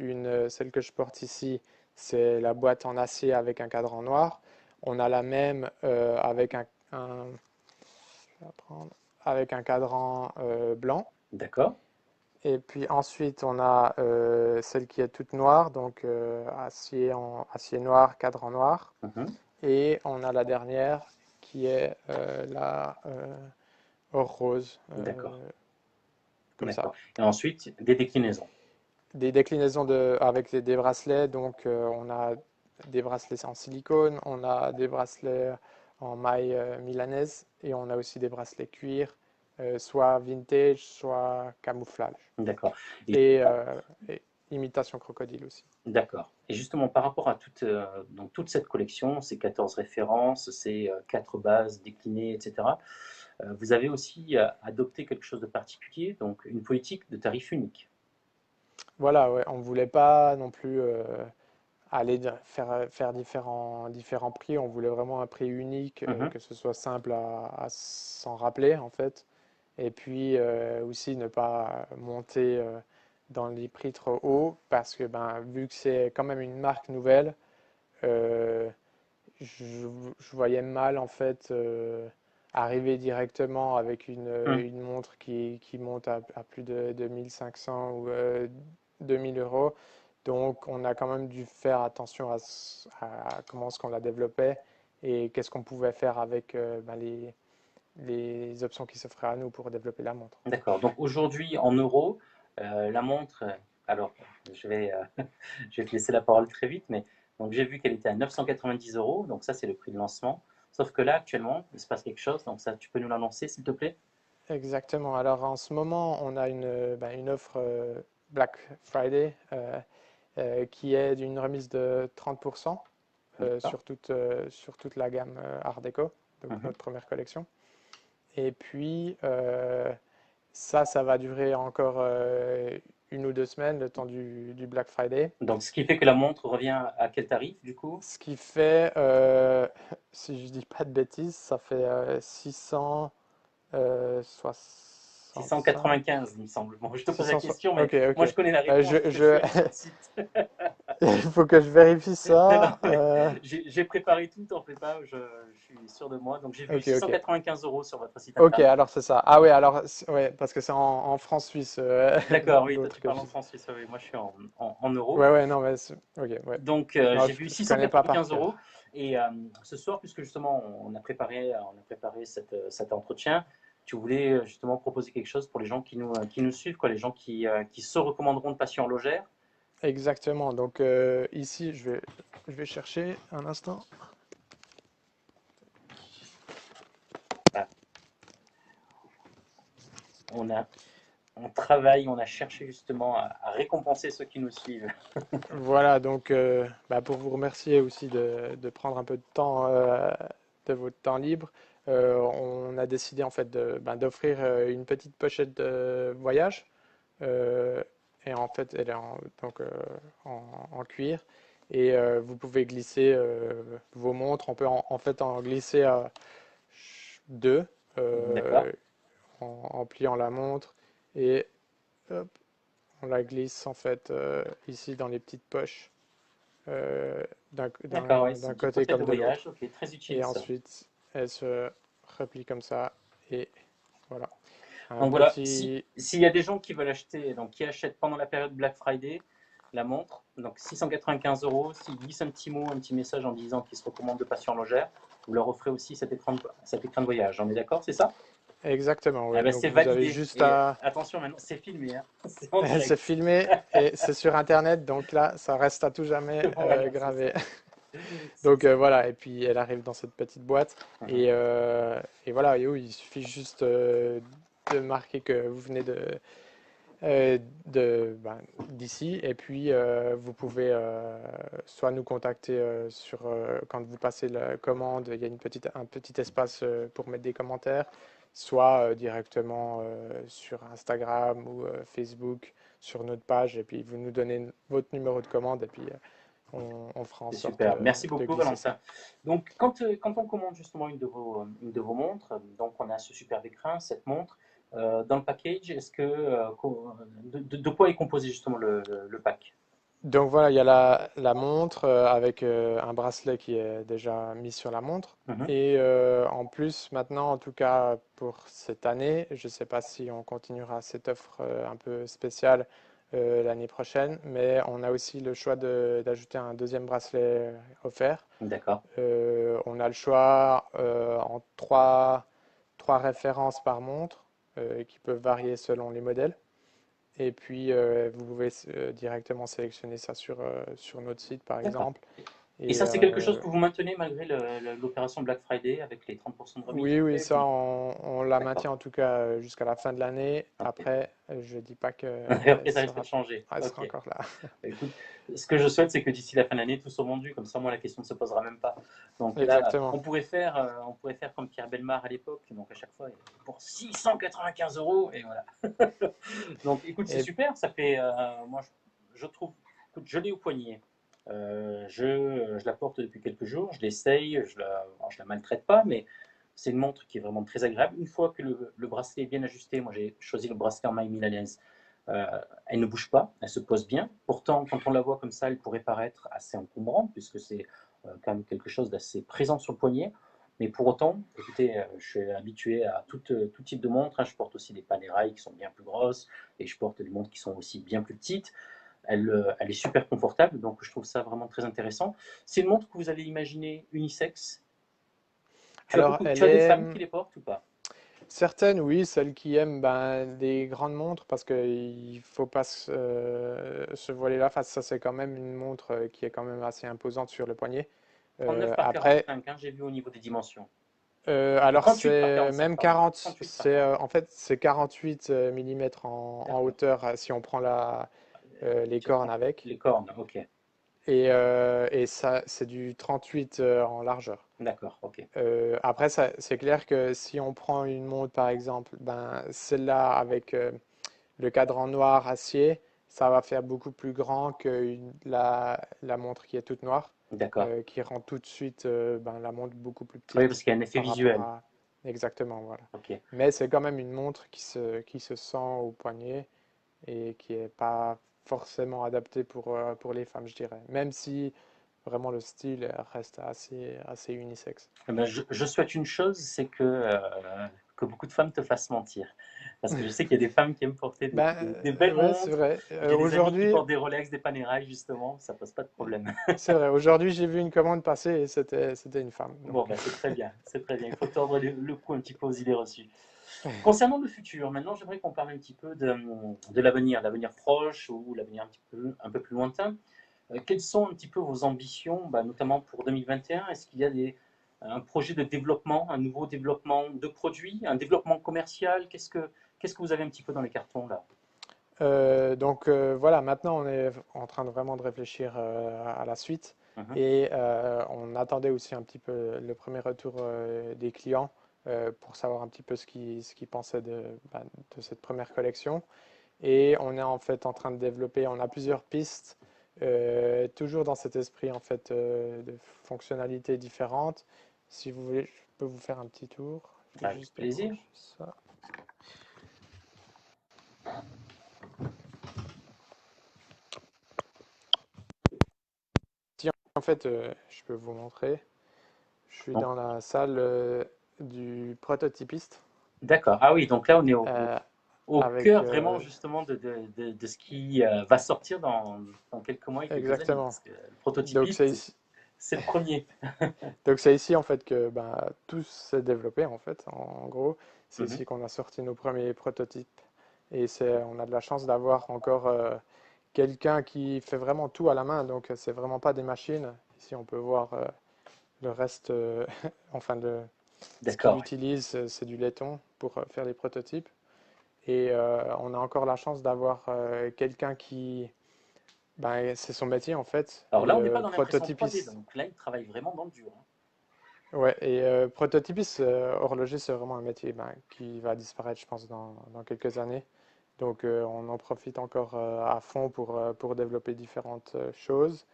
celle que je porte ici, c'est la boîte en acier avec un cadran noir. On a la même je vais prendre, avec un cadran blanc. D'accord. Et puis ensuite, on a celle qui est toute noire, donc acier noir, cadran noir. Mhm. Et on a la dernière qui est la rose, D'accord. comme ça. D'accord. Et ensuite, des déclinaisons. Des déclinaisons avec des bracelets, donc on a des bracelets en silicone, on a des bracelets en maille milanaise et on a aussi des bracelets cuir, soit vintage, soit camouflage. D'accord. Et Et, justement, et imitation crocodile aussi. d'accord. Et justement, par rapport à donc toute cette collection, ces 14 références, ces 4 bases déclinées, etc., vous avez aussi adopté quelque chose de particulier, donc une politique de tarif unique. Voilà, ouais, on ne voulait pas non plus aller faire différents prix, on voulait vraiment un prix unique, Mhm. que ce soit simple à s'en rappeler en fait. Et puis aussi ne pas monter dans les prix trop haut parce que ben, vu que c'est quand même une marque nouvelle, euh, je voyais mal en fait arriver directement avec Mhm. une montre qui monte à plus de 1500 ou 2000 euros. Donc on a quand même dû faire attention à comment est-ce qu'on la développait et qu'est-ce qu'on pouvait faire avec ben, les options qui s'offraient à nous pour développer la montre. D'accord. Donc aujourd'hui, en euros, la montre, alors je vais, je vais te laisser la parole très vite, mais donc j'ai vu qu'elle était à 990 euros, donc ça c'est le prix de lancement. Sauf que là, actuellement, il se passe quelque chose, donc ça, tu peux nous l'annoncer, s'il te plaît? Exactement. Alors en ce moment, on a ben, une offre Black Friday qui est d'une remise de 30% D'accord. sur toute la gamme Art Deco, donc Mhm. notre première collection. Et puis ça va durer encore une ou deux semaines, le temps du Black Friday. Donc ce qui fait que la montre revient à quel tarif, du coup? Ce qui fait, si je dis pas de bêtises, ça fait 665. 695, il me semble. Bon, je te pose la 600, question, mais ok, moi ok. je connais la Euh, réponse je, parce que je suis je, allé sur le site. il faut que je vérifie Non, non, ça. mais j'ai préparé tout, t'en fais pas, je suis sûr de moi. Donc j'ai vu Ok, ok. 695 euros sur votre site Ok, internet. alors c'est ça. Ah oui, alors, ouais, parce que c'est en francs suisses, D'accord, oui, toi l'autre tu que parles je en dis. francs suisses, oui, moi je suis en euros. Ouais, ouais, non, mais ok, ouais. Donc Non, j'ai vu je connais pas par 695 euros. cœur. Et ce soir, puisque justement on a préparé cet entretien, tu voulais justement proposer quelque chose pour les gens qui nous suivent, quoi, les gens qui se recommanderont de passion logère. Exactement. Donc ici, je vais chercher un instant. Voilà. On a, on travaille, on a cherché justement à récompenser ceux qui nous suivent. Voilà, donc bah, pour vous remercier aussi de prendre un peu de temps de votre temps libre, on a décidé en fait ben, d'offrir une petite pochette de voyage. Euh, et en fait, elle est en cuir. Et vous pouvez glisser vos montres. On peut en fait en glisser deux D'accord. en pliant la montre et hop, on la glisse en fait ici dans les petites poches euh, D'accord, oui, c'est d'un une petite côté pochette comme de de voyage. l'autre. Ok, très utile Et ça. ensuite, elle se replie comme ça et voilà. Un Donc voilà, si, petit. s'il y a des gens qui veulent acheter, donc qui achètent pendant la période Black Friday la montre, donc 695 euros, s'ils glissent un petit mot, un petit message en disant qu'ils se recommandent de Passion Logère, vous leur offrez aussi cet écran de voyage. On est d'accord, c'est ça? Exactement, Eh oui. ben, Donc c'est vous avez validé. juste Et à. attention, maintenant, c'est filmé, hein. C'est en C'est direct. filmé et c'est sur Internet, donc là, ça reste à tout jamais Voilà, c'est gravé. ça. C'est Donc ça. voilà, et puis elle arrive dans cette petite boîte. Mhm. Et voilà, et oui, il suffit juste de marquer que vous venez d'ici. Et puis vous pouvez soit nous contacter quand vous passez la commande, il y a un petit espace pour mettre des commentaires, soit directement sur Instagram ou Facebook sur notre page. Et puis vous nous donnez votre numéro de commande et puis on fera en C'est sorte super. Merci de beaucoup, glisser ça. Valentin. Donc, quand on commande justement une de vos montres, donc on a ce superbe écrin, cette montre, dans le package, de quoi est composé justement le pack? Donc voilà, il y a la montre avec un bracelet qui est déjà mis sur la montre. Mhm. Et en plus, maintenant, en tout cas pour cette année, je ne sais pas si on continuera cette offre un peu spéciale l'année prochaine, mais on a aussi le choix d'ajouter un deuxième bracelet offert. D'accord. On a le choix en trois références par montre qui peuvent varier selon les modèles. Et puis, vous pouvez directement sélectionner ça sur notre site, par D'accord. exemple. Et Et ça, c'est quelque chose que vous maintenez malgré l'opération Black Friday avec les 30% de remise oui, oui, peut-être ça, ou... on la D'accord. maintient en tout cas jusqu'à la fin de l'année. Ok. Après, je dis pas qu'elle Après, ça risque de sera, changer. elle sera Ok. encore là. Bah, écoute, ce que je souhaite, c'est que d'ici la fin de l'année, tout soit vendu. Comme ça, moi, la question ne se posera même pas. Donc là, Exactement. on pourrait faire comme Pierre Bellemare à l'époque. Donc à chaque fois, pour 695 euros. Et voilà. Donc écoute, c'est Et super. Ça fait, moi, je trouve, écoute, je l'ai au poignet. Je la porte depuis quelques jours. Je l'essaye. Je la maltraite pas, mais c'est une montre qui est vraiment très agréable. Une fois que le bracelet est bien ajusté, moi j'ai choisi le bracelet en maille milanaise. Euh, Elle ne bouge pas, elle se pose bien. Pourtant, quand on la voit comme ça, elle pourrait paraître assez encombrante, puisque c'est quand même quelque chose d'assez présent sur le poignet. Mais pour autant, écoutez, je suis habitué à tout type de montre, hein. Je porte aussi des Panerai qui sont bien plus grosses, et je porte des montres qui sont aussi bien plus petites. Elle est super confortable, donc je trouve ça vraiment très intéressant. C'est une montre que vous avez imaginée unisexe. alors, elle Tu as des est femmes qui les portent ou pas? certaines, oui, celles qui aiment ben, des grandes montres, parce qu'il ne faut pas se voiler la face. Ça, c'est quand même une montre qui est quand même assez imposante sur le poignet. 39 par Après, 45, hein, j'ai vu au niveau des dimensions. Ou alors 38 par c'est 45, même pardon. 40, 38 par 45. en fait c'est 48 mm en D'accord. hauteur si on prend les Si on cornes prend avec. les cornes, ok. Et ça c'est du 38 en largeur. D'accord, ok. Après c'est clair que si on prend une montre par exemple, ben celle-là avec le cadran noir acier, ça va faire beaucoup plus grand que la montre qui est toute noire, D'accord. qui rend tout de suite ben, la montre beaucoup plus Oui, parce petite qu'il y a un effet par rapport visuel. à. Exactement, voilà. Ok. Mais c'est quand même une montre qui se sent au poignet et qui n'est pas forcément adaptée pour les femmes, je dirais. Même si vraiment le style reste assez unisexe. Eh ben, je souhaite une chose, c'est que beaucoup de femmes te fassent mentir. Parce que je sais qu'il y a des femmes qui aiment porter Ben, des belles ouais, c'est montres. vrai. J'ai des amis qui Aujourd'hui, portent des Rolex, des Panerai, justement. Ça pose pas de problème. c'est vrai. Aujourd'hui, j'ai vu une commande passer et c'était une femme. Bon, Donc, bah, c'est très bien. C'est très bien. Il faut tordre le cou un petit peu aux idées reçues. Concernant le futur, maintenant j'aimerais qu'on parle un petit peu de l'avenir proche ou l'avenir un peu plus lointain. Quelles sont un petit peu vos ambitions, bah, notamment pour 2021? Est-ce qu'il y a un projet de développement, un nouveau développement de produits, un développement commercial? Qu'est-ce que vous avez un petit peu dans les cartons là? donc voilà, maintenant on est en train de vraiment de réfléchir à la suite Mhm. et on attendait aussi un petit peu le premier retour des clients pour savoir un petit peu ce qu'ils pensaient bah, de cette première collection. Et on est en fait en train de développer, on a plusieurs pistes, toujours dans cet esprit en fait de fonctionnalités différentes. Si vous voulez, je peux vous faire un petit tour. Je vais Avec juste plaisir. débrancher ça. Si, en fait, je peux vous montrer. Je suis Donc, dans la salle du prototypiste d'accord. Ah oui, donc là, on est euh, au avec cœur vraiment justement de ce qui va sortir dans quelques mois et quelques années. exactement. Parce que le Donc c'est prototypiste, ici, c'est le premier. donc c'est ici en fait que ben, tout s'est développé en fait. En gros, c'est Mhm. ici qu'on a sorti nos premiers prototypes et on a de la chance d'avoir encore quelqu'un qui fait vraiment tout à la main. Donc c'est vraiment pas des machines. Ici on peut voir le reste, enfin ce qu'il D'accord. utilise, c'est du laiton pour faire les prototypes. Et on a encore la chance d'avoir quelqu'un qui, ben, c'est son métier en fait, Alors et là, on n'est pas dans l'impression 3D, prototypiste. donc là, il travaille vraiment dans le dur, hein. Ouais, et prototypiste horloger, c'est vraiment un métier ben, qui va disparaître, je pense, dans quelques années. Donc on en profite encore à fond pour développer différentes choses.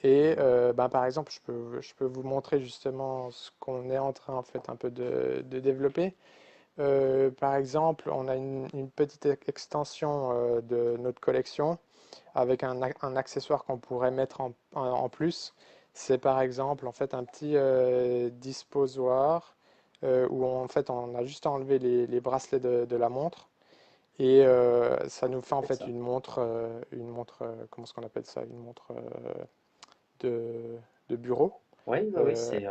Et ben, par exemple, je peux vous montrer justement ce qu'on est en train en fait un peu de développer. Par exemple, on a une petite extension de notre collection avec un accessoire qu'on pourrait mettre en plus. C'est par exemple en fait un petit disposoir où en fait on a juste enlevé les bracelets de la montre et ça nous fait en C'est fait ça. une montre, comment est-ce qu'on appelle ça? Une montre de bureau. Oui, oui, oui, Euh, c'est.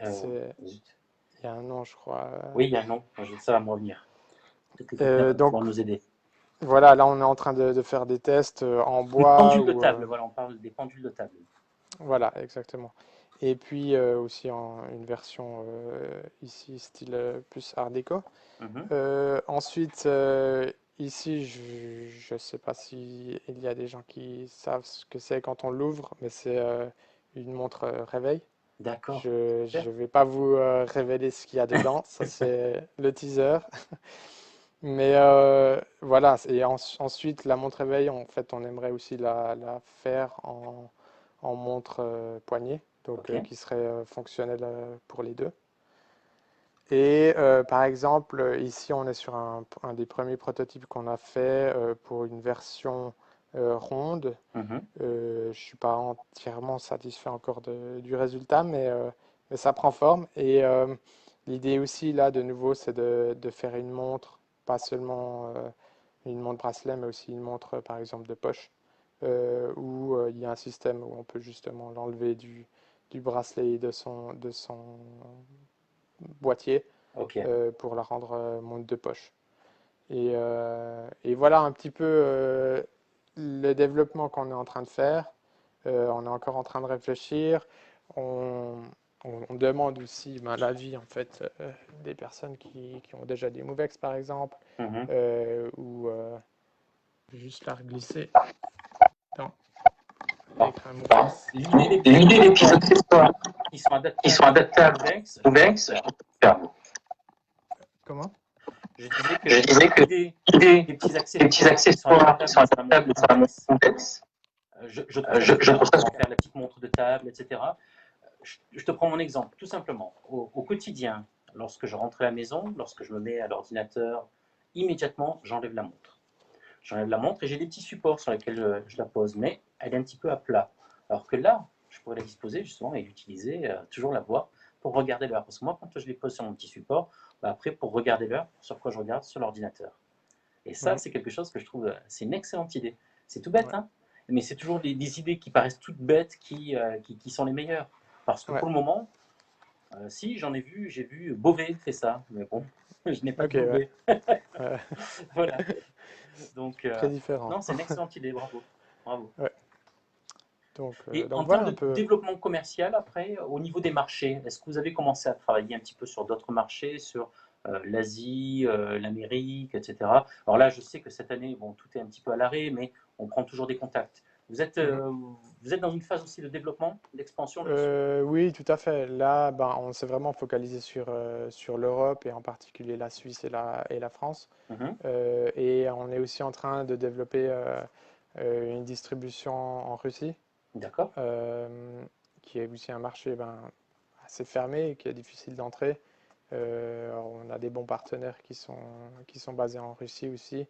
c'est, Zut. il y a un nom, je crois. Oui, il y a un nom, ça va me revenir. Peut-être que quelqu'un va Donc pouvoir nous aider. voilà, là on est en train de faire des tests en Une bois pendule de ou table, voilà, on parle des pendules de table. voilà, exactement. Et puis aussi une version ici style plus art déco. Mhm. Ensuite, ici, je ne sais pas si il y a des gens qui savent ce que c'est quand on l'ouvre, mais c'est une montre réveil. D'accord, Je super. vais pas vous révéler ce qu'il y a dedans, ça c'est le teaser. Mais voilà, et ensuite la montre réveil, en fait, on aimerait aussi la faire en montre poignée, donc Ok. qui serait fonctionnelle pour les deux. Et par exemple, ici, on est sur un des premiers prototypes qu'on a fait pour une version ronde. Mhm. Je ne suis pas entièrement satisfait encore du résultat, mais ça prend forme. Et l'idée aussi, là, de nouveau, c'est de faire une montre, pas seulement une montre bracelet, mais aussi une montre, par exemple, de poche, où il y a un système où on peut justement l'enlever du bracelet et de son boîtier Ok. pour la rendre montre de poche. Et voilà un petit peu le développement qu'on est en train de faire. On est encore en train de réfléchir. On, on demande aussi ben, l'avis en fait des personnes qui ont déjà des Movex par exemple, Mhm. ou juste la glisser dans Bon. l'écran Movex. L'idée des petits L'idée des petits accessoires accessoires qui sont qui sont adaptables adaptables au VEX, au je trouve VEX, super. super. Comment? Je disais que Je disais que l'idée l'idée des petits des petits accessoires qui sont accessoires qui adaptables sont sur la montre adaptables sur la montre VEX, VEX, je trouve ça je super trouve ça pour en super. faire la petite montre de table, etc. Je te prends mon exemple, tout simplement. Au quotidien, lorsque je rentre à la maison, lorsque je me mets à l'ordinateur, immédiatement, j'enlève la montre. J'enlève la montre et j'ai des petits supports sur lesquels je la pose, mais elle est un petit peu à plat. Alors que là, je pourrais la disposer justement et l'utiliser, toujours la voir pour regarder l'heure. Parce que moi, quand je les pose sur mon petit support, bah après, pour regarder l'heure, sur quoi je regarde? Sur l'ordinateur. Et ça, Mhm. c'est quelque chose que je trouve, c'est une excellente idée. C'est tout bête, Ouais. hein, mais c'est toujours des idées qui paraissent toutes bêtes qui sont les meilleures. Parce que Ouais. pour le moment, si j'en ai vu, j'ai vu Beauvais fait ça, mais bon, je n'ai pas de Ok, ouais. Beauvais. Voilà. Donc, Très différent. non, c'est une excellente idée, bravo. Bravo. Ouais. Donc, Et en donc termes voilà un de peu. développement commercial, après, au niveau des marchés, est-ce que vous avez commencé à travailler un petit peu sur d'autres marchés, sur l'Asie, l'Amérique, etc. Alors là, je sais que cette année, bon, tout est un petit peu à l'arrêt, mais on prend toujours des contacts. Vous êtes, Mhm. euh, vous êtes dans une phase aussi de développement, d'expansion là-dessus? Oui, tout à fait. Là, ben, on s'est vraiment focalisé sur l'Europe et en particulier la Suisse et la France. Mhm. Et on est aussi en train de développer une distribution en Russie, D'accord. euh, qui est aussi un marché ben, assez fermé et qui est difficile d'entrer. On a des bons partenaires qui sont basés en Russie aussi.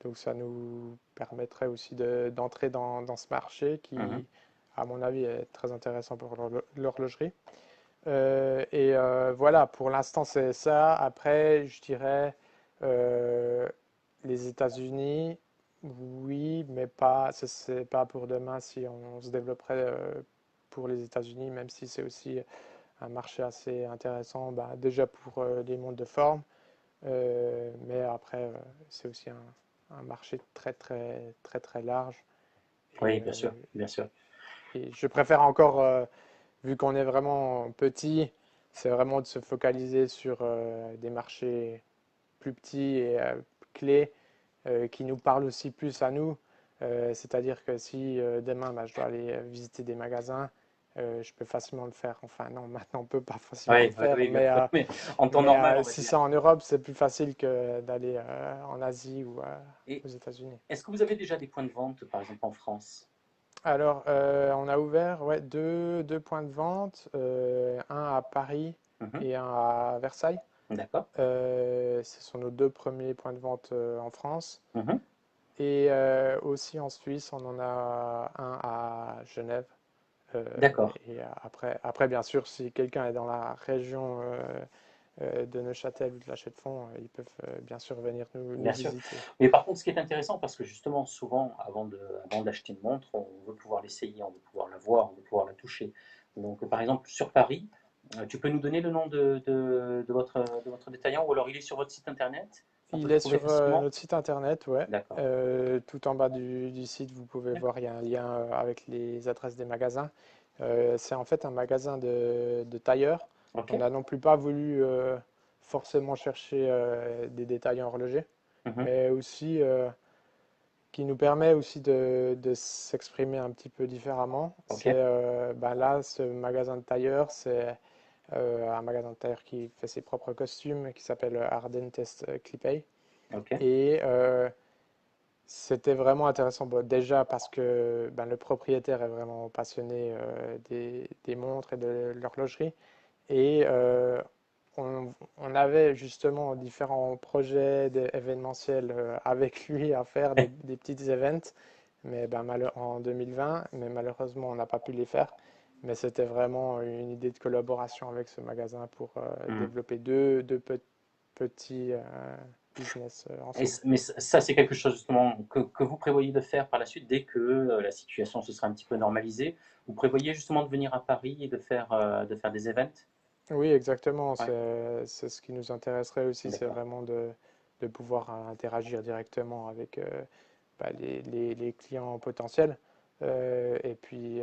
Donc ça nous permettrait aussi d'entrer dans ce marché Mhm. qui, à mon avis, est très intéressant pour l'horlogerie. Voilà, pour l'instant, c'est ça. Après, je dirais euh, les États-Unis, oui, mais pas, c'est pas pour demain si on se développerait pour les États-Unis, même si c'est aussi un marché assez intéressant, bah, déjà pour les montres de forme, mais après, c'est aussi un marché très, très, très, très large. Oui, Et, bien sûr, bien sûr. je préfère encore, vu qu'on est vraiment petit, c'est vraiment de se focaliser sur des marchés plus petits et clés qui nous parlent aussi plus à nous. C'est-à-dire que si demain bah, je dois aller visiter des magasins, je peux facilement le faire. Enfin non, maintenant on peut pas facilement le Oui, oui, faire, oui, bien sûr. Mais en temps mais normal, on va si dire. c'est en Europe, c'est plus facile que d'aller en Asie ou Et aux États-Unis. est-ce que vous avez déjà des points de vente, par exemple en France? Alors, on a ouvert ouais, deux points de vente, un à Paris Mhm. et un à Versailles. D'accord. Ce sont nos deux premiers points de vente en France. Mhm. Et aussi en Suisse, on en a un à Genève. Euh, D'accord. Après, bien sûr, si quelqu'un est dans la région de Neuchâtel ou de la Chaux-de-Fonds, ils peuvent bien sûr venir nous Bien sûr. visiter. Mais par contre, ce qui est intéressant, parce que justement, souvent, avant d'acheter une montre, on veut pouvoir l'essayer, on veut pouvoir la voir, on veut pouvoir la toucher. Donc, par exemple, sur Paris, tu peux nous donner le nom de votre détaillant ou alors il est sur votre site internet? On peut Il le est trouver sur facilement? notre site internet, ouais. D'accord. Tout en bas du site, vous pouvez D'accord. voir, il y a un lien avec les adresses des magasins. C'est en fait un magasin de tailleurs. Ok. On n'a non plus pas voulu forcément chercher des détaillants horlogers, Mhm. mais aussi qui nous permet aussi de s'exprimer un petit peu différemment. Ok. C'est ben là, ce magasin de tailleur, c'est un magasin de tailleur qui fait ses propres costumes, qui s'appelle Ardentes Clipey. Ok. Et c'était vraiment intéressant, bon, déjà parce que ben, le propriétaire est vraiment passionné des montres et de l'horlogerie. Et on avait justement différents projets événementiels avec lui à faire, des petits events mais ben, en 2020, mais malheureusement on n'a pas pu les faire. Mais c'était vraiment une idée de collaboration avec ce magasin pour Mhm. développer petits business ensemble. Mais ça, c'est quelque chose justement que vous prévoyez de faire par la suite dès que la situation se sera un petit peu normalisée. Vous prévoyez justement de venir à Paris et de faire des events? Oui, exactement. Ouais, C'est ce qui nous intéresserait aussi, c'est d'accord. vraiment de pouvoir interagir directement avec bah, les clients potentiels. Et puis,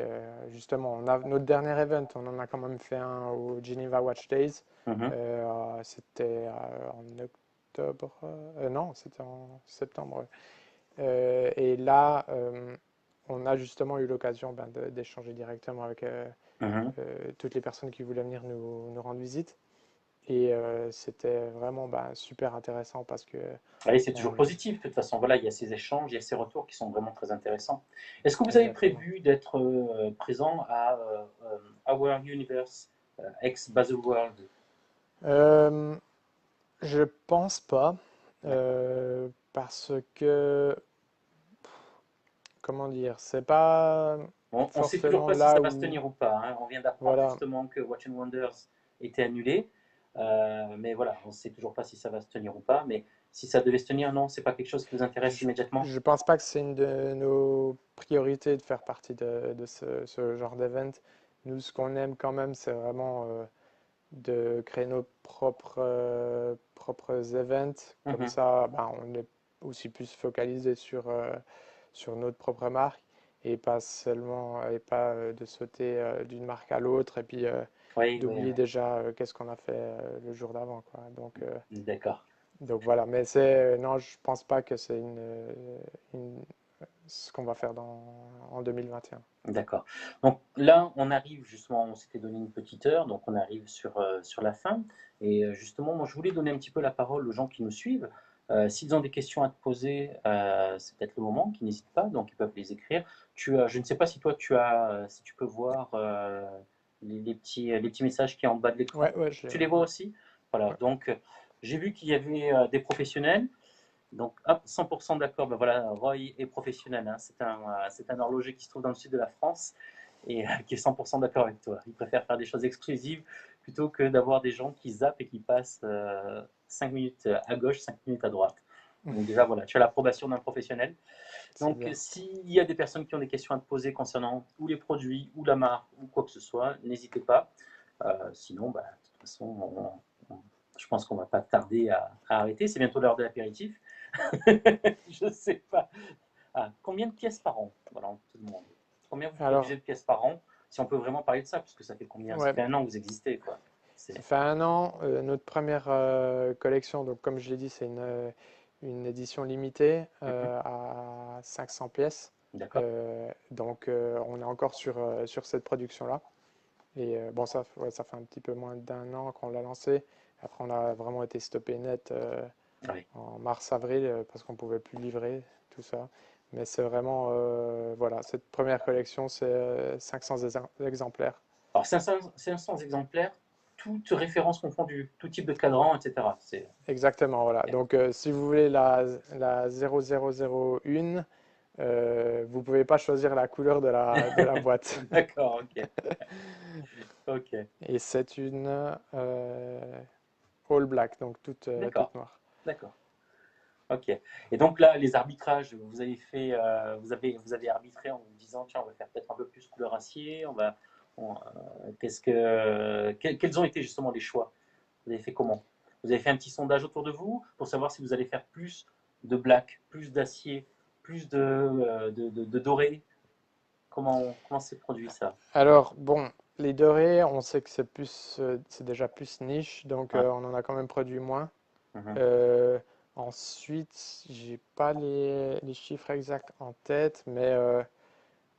justement, notre dernier event, on en a quand même fait un au Geneva Watch Days. Mhm. C'était en octobre, non, c'était en septembre. Ouais. Et là, on a justement eu l'occasion ben, d'échanger directement avec Mhm. toutes les personnes qui voulaient venir nous rendre visite. Et c'était vraiment ben, super intéressant parce que Oui, c'est toujours on- positif. De toute façon, voilà, il y a ces échanges, il y a ces retours qui sont vraiment très intéressants. Est-ce que vous avez exactement. prévu d'être présent à Our Universe, ex Baselworld? Euh, je pense pas D'accord. parce que comment dire, c'est pas On ne sait toujours forcément pas si ça là va se où tenir ou pas, hein. On vient d'apprendre voilà. justement que Watch and Wonders était annulé. Mais voilà, on ne sait toujours pas si ça va se tenir ou pas. Mais si ça devait se tenir, non, c'est pas quelque chose qui vous intéresse Je, immédiatement? je pense pas que c'est une de nos priorités de faire partie de ce genre d'event. Nous, ce qu'on aime quand même, c'est vraiment de créer nos propres events. Comme Mhm. ça, ben, on est aussi plus focalisé sur notre propre marque et pas seulement et pas de sauter d'une marque à l'autre et puis Oui, oui, d'oublier déjà qu'est-ce qu'on a fait le jour d'avant, quoi. oui. D'accord. Donc voilà, mais c'est non, je pense pas que c'est ce qu'on va faire en 2021. D'accord. Donc là, on arrive justement, on s'était donné une petite heure, donc on arrive sur la fin. Et justement, moi, je voulais donner un petit peu la parole aux gens qui nous suivent. S'ils ont des questions à te poser, c'est peut-être le moment, qu'ils n'hésitent pas, donc ils peuvent les écrire. Je ne sais pas si toi, si tu peux voir les petits messages qui sont en bas de l'écran. Ouais, ouais, je les Tu les vois. vois Ouais. aussi? Voilà, Ouais. donc j'ai vu qu'il y avait des professionnels. Donc, hop, 100% d'accord. Ben voilà, Roy est professionnel, hein. C'est un horloger qui se trouve dans le sud de la France et qui est 100% d'accord avec toi. Il préfère faire des choses exclusives plutôt que d'avoir des gens qui zappent et qui passent 5 minutes à gauche, 5 minutes à droite. Donc déjà, voilà, tu as l'approbation d'un professionnel. C'est Donc, bien. s'il y a des personnes qui ont des questions à te poser concernant ou les produits, ou la marque, ou quoi que ce soit, n'hésitez pas. Sinon, bah, de toute façon, je pense qu'on ne va pas tarder à arrêter. C'est bientôt l'heure de l'apéritif. Je ne sais pas. Ah, combien de pièces par an? Voilà, on te demande. Combien vous produisez Alors, de pièces par an? Si on peut vraiment parler de ça, parce que ça fait combien? Ça ouais, fait 1 an que vous existez, quoi. ça C'est... fait 1 an. Notre première collection, donc comme je l'ai dit, c'est une édition limitée Mhm. à 500 pièces. D'accord. Donc, on est encore sur cette production-là. Et bon, ouais, ça fait un petit peu moins d'1 an qu'on l'a lancé. Après, on a vraiment été stoppé net Oui. en mars-avril parce qu'on pouvait plus livrer tout ça. Mais c'est vraiment, voilà, cette première collection, c'est 500 exemplaires. Alors, 500 exemplaires, toutes références confondues, tout type de cadran, etc. C'est... Exactement, voilà. Ok. Donc, si vous voulez la 0001, vous pouvez pas choisir la couleur de la boîte. D'accord, ok. Ok, Et c'est une all black, donc toute d'accord, noire. d'accord. Ok. Et donc là, les arbitrages, vous avez fait, vous avez arbitré en vous disant, tiens, on va faire peut-être un peu plus couleur acier, quels ont été justement les choix? Vous avez fait comment? Vous avez fait un petit sondage autour de vous pour savoir si vous allez faire plus de black, plus d'acier, plus de doré. Comment s'est produit ça? Alors, bon, les dorés, on sait que c'est déjà plus niche, donc Ouais. on en a quand même produit moins. Mhm. Euh, Ensuite, j'ai pas les chiffres exacts en tête, mais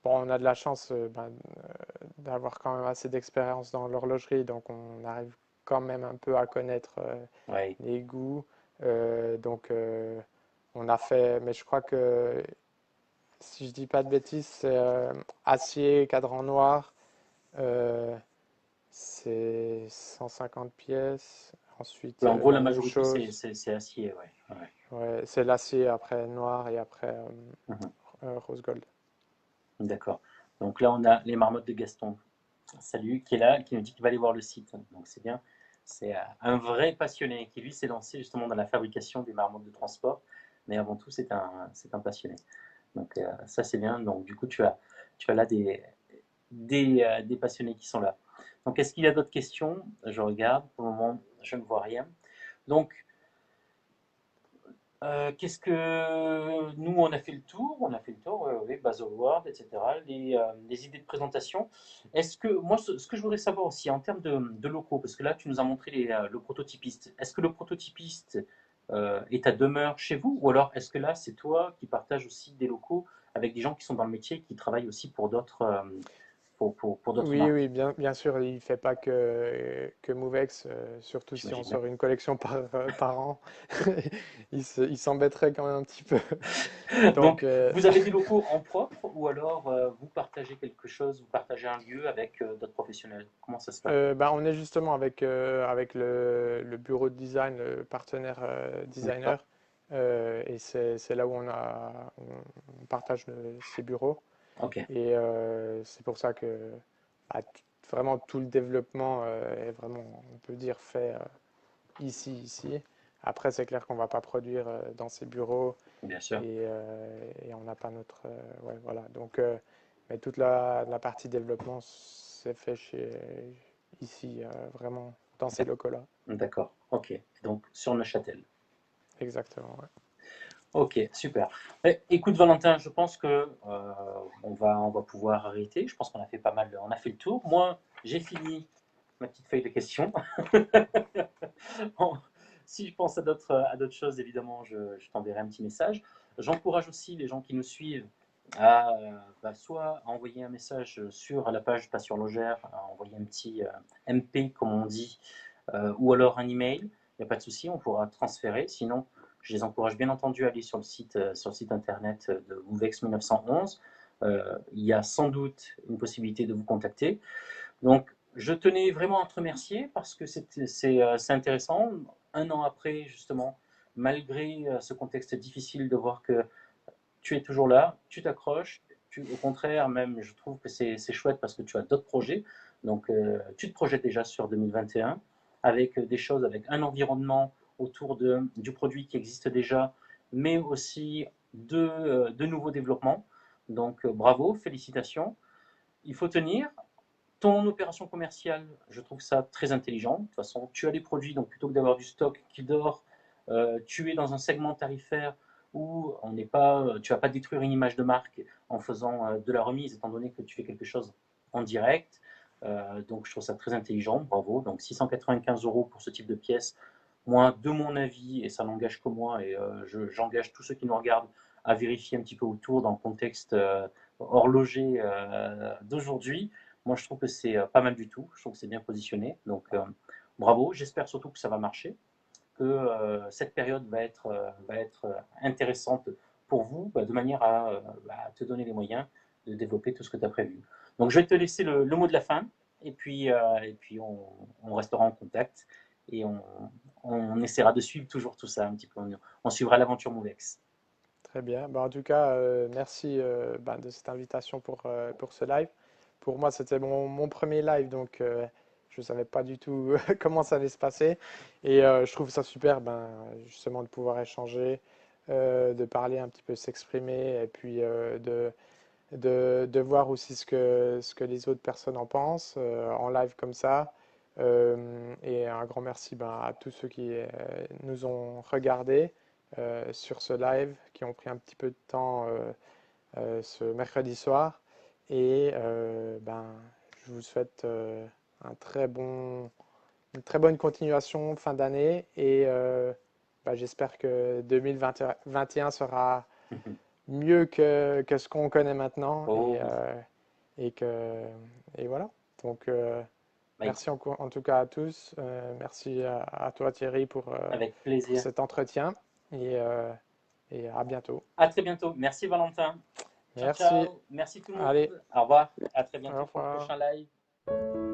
bon, on a de la chance d'avoir quand même assez d'expérience dans l'horlogerie, donc on arrive quand même un peu à connaître Ouais. les goûts. Donc, on a fait, mais je crois que si je dis pas de bêtises, c'est acier, cadran noir. euh, c'est 150 pièces. Ensuite, Ouais, en gros, la la même majorité, chose. c'est acier, ouais. Ouais. Ouais, c'est l'acier après noir et après Mhm. rose gold. D'accord. Donc là, on a les marmottes de Gaston. Salut, qui est là, qui nous dit qu'il va aller voir le site. Donc c'est bien. C'est un vrai passionné qui, lui, s'est lancé justement dans la fabrication des marmottes de transport. Mais avant tout, c'est un passionné. Donc ça, c'est bien. Donc du coup, tu as là des passionnés qui sont là. Donc est-ce qu'il y a d'autres questions? Je regarde. Pour le moment, je ne vois rien. Donc, qu'est-ce que nous on a fait le tour, oui, Baselworld, etc. Les idées de présentation. Est-ce que moi ce que je voudrais savoir aussi en termes de locaux, parce que là tu nous as montré le prototypiste. Est-ce que le prototypiste est à demeure chez vous, ou alors est-ce que là c'est toi qui partages aussi des locaux avec des gens qui sont dans le métier, qui travaillent aussi pour d'autres pour d'autres Oui, marques, oui, bien sûr, il ne fait pas que Movex, surtout si on j'imagine bien. sort une collection par an. Il s'embêterait quand même un petit peu. Donc, Donc, vous avez des locaux en propre ou alors vous partagez quelque chose, vous partagez un lieu avec d'autres professionnels? Comment ça se passe? bah, on est justement avec le bureau de design, le partenaire D'accord. designer, et c'est là où on partage ces bureaux. Ok. Et c'est pour ça que bah, vraiment tout le développement est vraiment, on peut dire, fait ici. Après, c'est clair qu'on ne va pas produire dans ces bureaux Bien sûr. et on n'a pas notre. Ouais, voilà. Donc, mais toute la partie développement, c'est fait ici, vraiment, dans ces locaux-là. D'accord. Ok. Donc, sur Neuchâtel. Exactement. Ouais. Ok, super. Écoute, Valentin, je pense que on va pouvoir arrêter. Je pense qu'on a fait pas mal, on a fait le tour. Moi, j'ai fini ma petite feuille de questions. Bon, si je pense à d'autres choses, évidemment, je t'enverrai un petit message. J'encourage aussi les gens qui nous suivent à soit à envoyer un message sur la page Passion Logère, à envoyer un petit MP, comme on dit, ou alors un email. Il n'y a pas de souci, on pourra transférer. Sinon, je les encourage bien entendu à aller sur le site internet de Mouvex 1911. Il y a sans doute une possibilité de vous contacter. Donc, Je tenais vraiment à te remercier parce que c'est intéressant. Un an après, justement, malgré ce contexte difficile, de voir que tu es toujours là, tu t'accroches. Au contraire, même, je trouve que c'est chouette parce que tu as d'autres projets. Donc, tu te projettes déjà sur 2021 avec des choses, avec un environnement autour du produit qui existe déjà, mais aussi de nouveaux développements. Donc, bravo, félicitations. Il faut tenir. Ton opération commerciale, je trouve ça très intelligent. De toute façon, tu as les produits, donc plutôt que d'avoir du stock qui dort, tu es dans un segment tarifaire où on n'est pas, tu ne vas pas détruire une image de marque en faisant de la remise, étant donné que tu fais quelque chose en direct. Donc je trouve ça très intelligent, bravo. Donc 695 € pour ce type de pièce. Moi, de mon avis, et ça n'engage que moi, et j'engage tous ceux qui nous regardent à vérifier un petit peu autour dans le contexte horloger d'aujourd'hui. Moi, je trouve que c'est pas mal du tout. Je trouve que c'est bien positionné. Donc, bravo. J'espère surtout que ça va marcher, que cette période va être intéressante pour vous, de manière à te donner les moyens de développer tout ce que tu as prévu. Donc, je vais te laisser le mot de la fin, et puis on restera en contact et on essaiera de suivre toujours tout ça un petit peu. On suivra l'aventure Movex. Très bien. Bah, en tout cas, merci de cette invitation pour ce live. Pour moi, c'était mon premier live, donc je ne savais pas du tout comment ça allait se passer. Et je trouve ça super, justement, de pouvoir échanger, de parler un petit peu, s'exprimer, et puis de voir aussi ce que les autres personnes en pensent en live comme ça. Et un grand merci à tous ceux qui nous ont regardés sur ce live, qui ont pris un petit peu de temps ce mercredi soir. Et je vous souhaite un une très bonne continuation fin d'année. Et j'espère que 2021 sera mieux que ce qu'on connaît maintenant. Oh, Et, que, et voilà. Donc, bah, merci en tout cas à tous. Merci à toi Thierry avec pour plaisir. cet entretien. Et, euh, et à bientôt. À très bientôt. Merci Valentin. Ciao, Merci. ciao. Merci tout le Allez, monde. Au revoir. À très au bientôt pour le revoir. prochain live.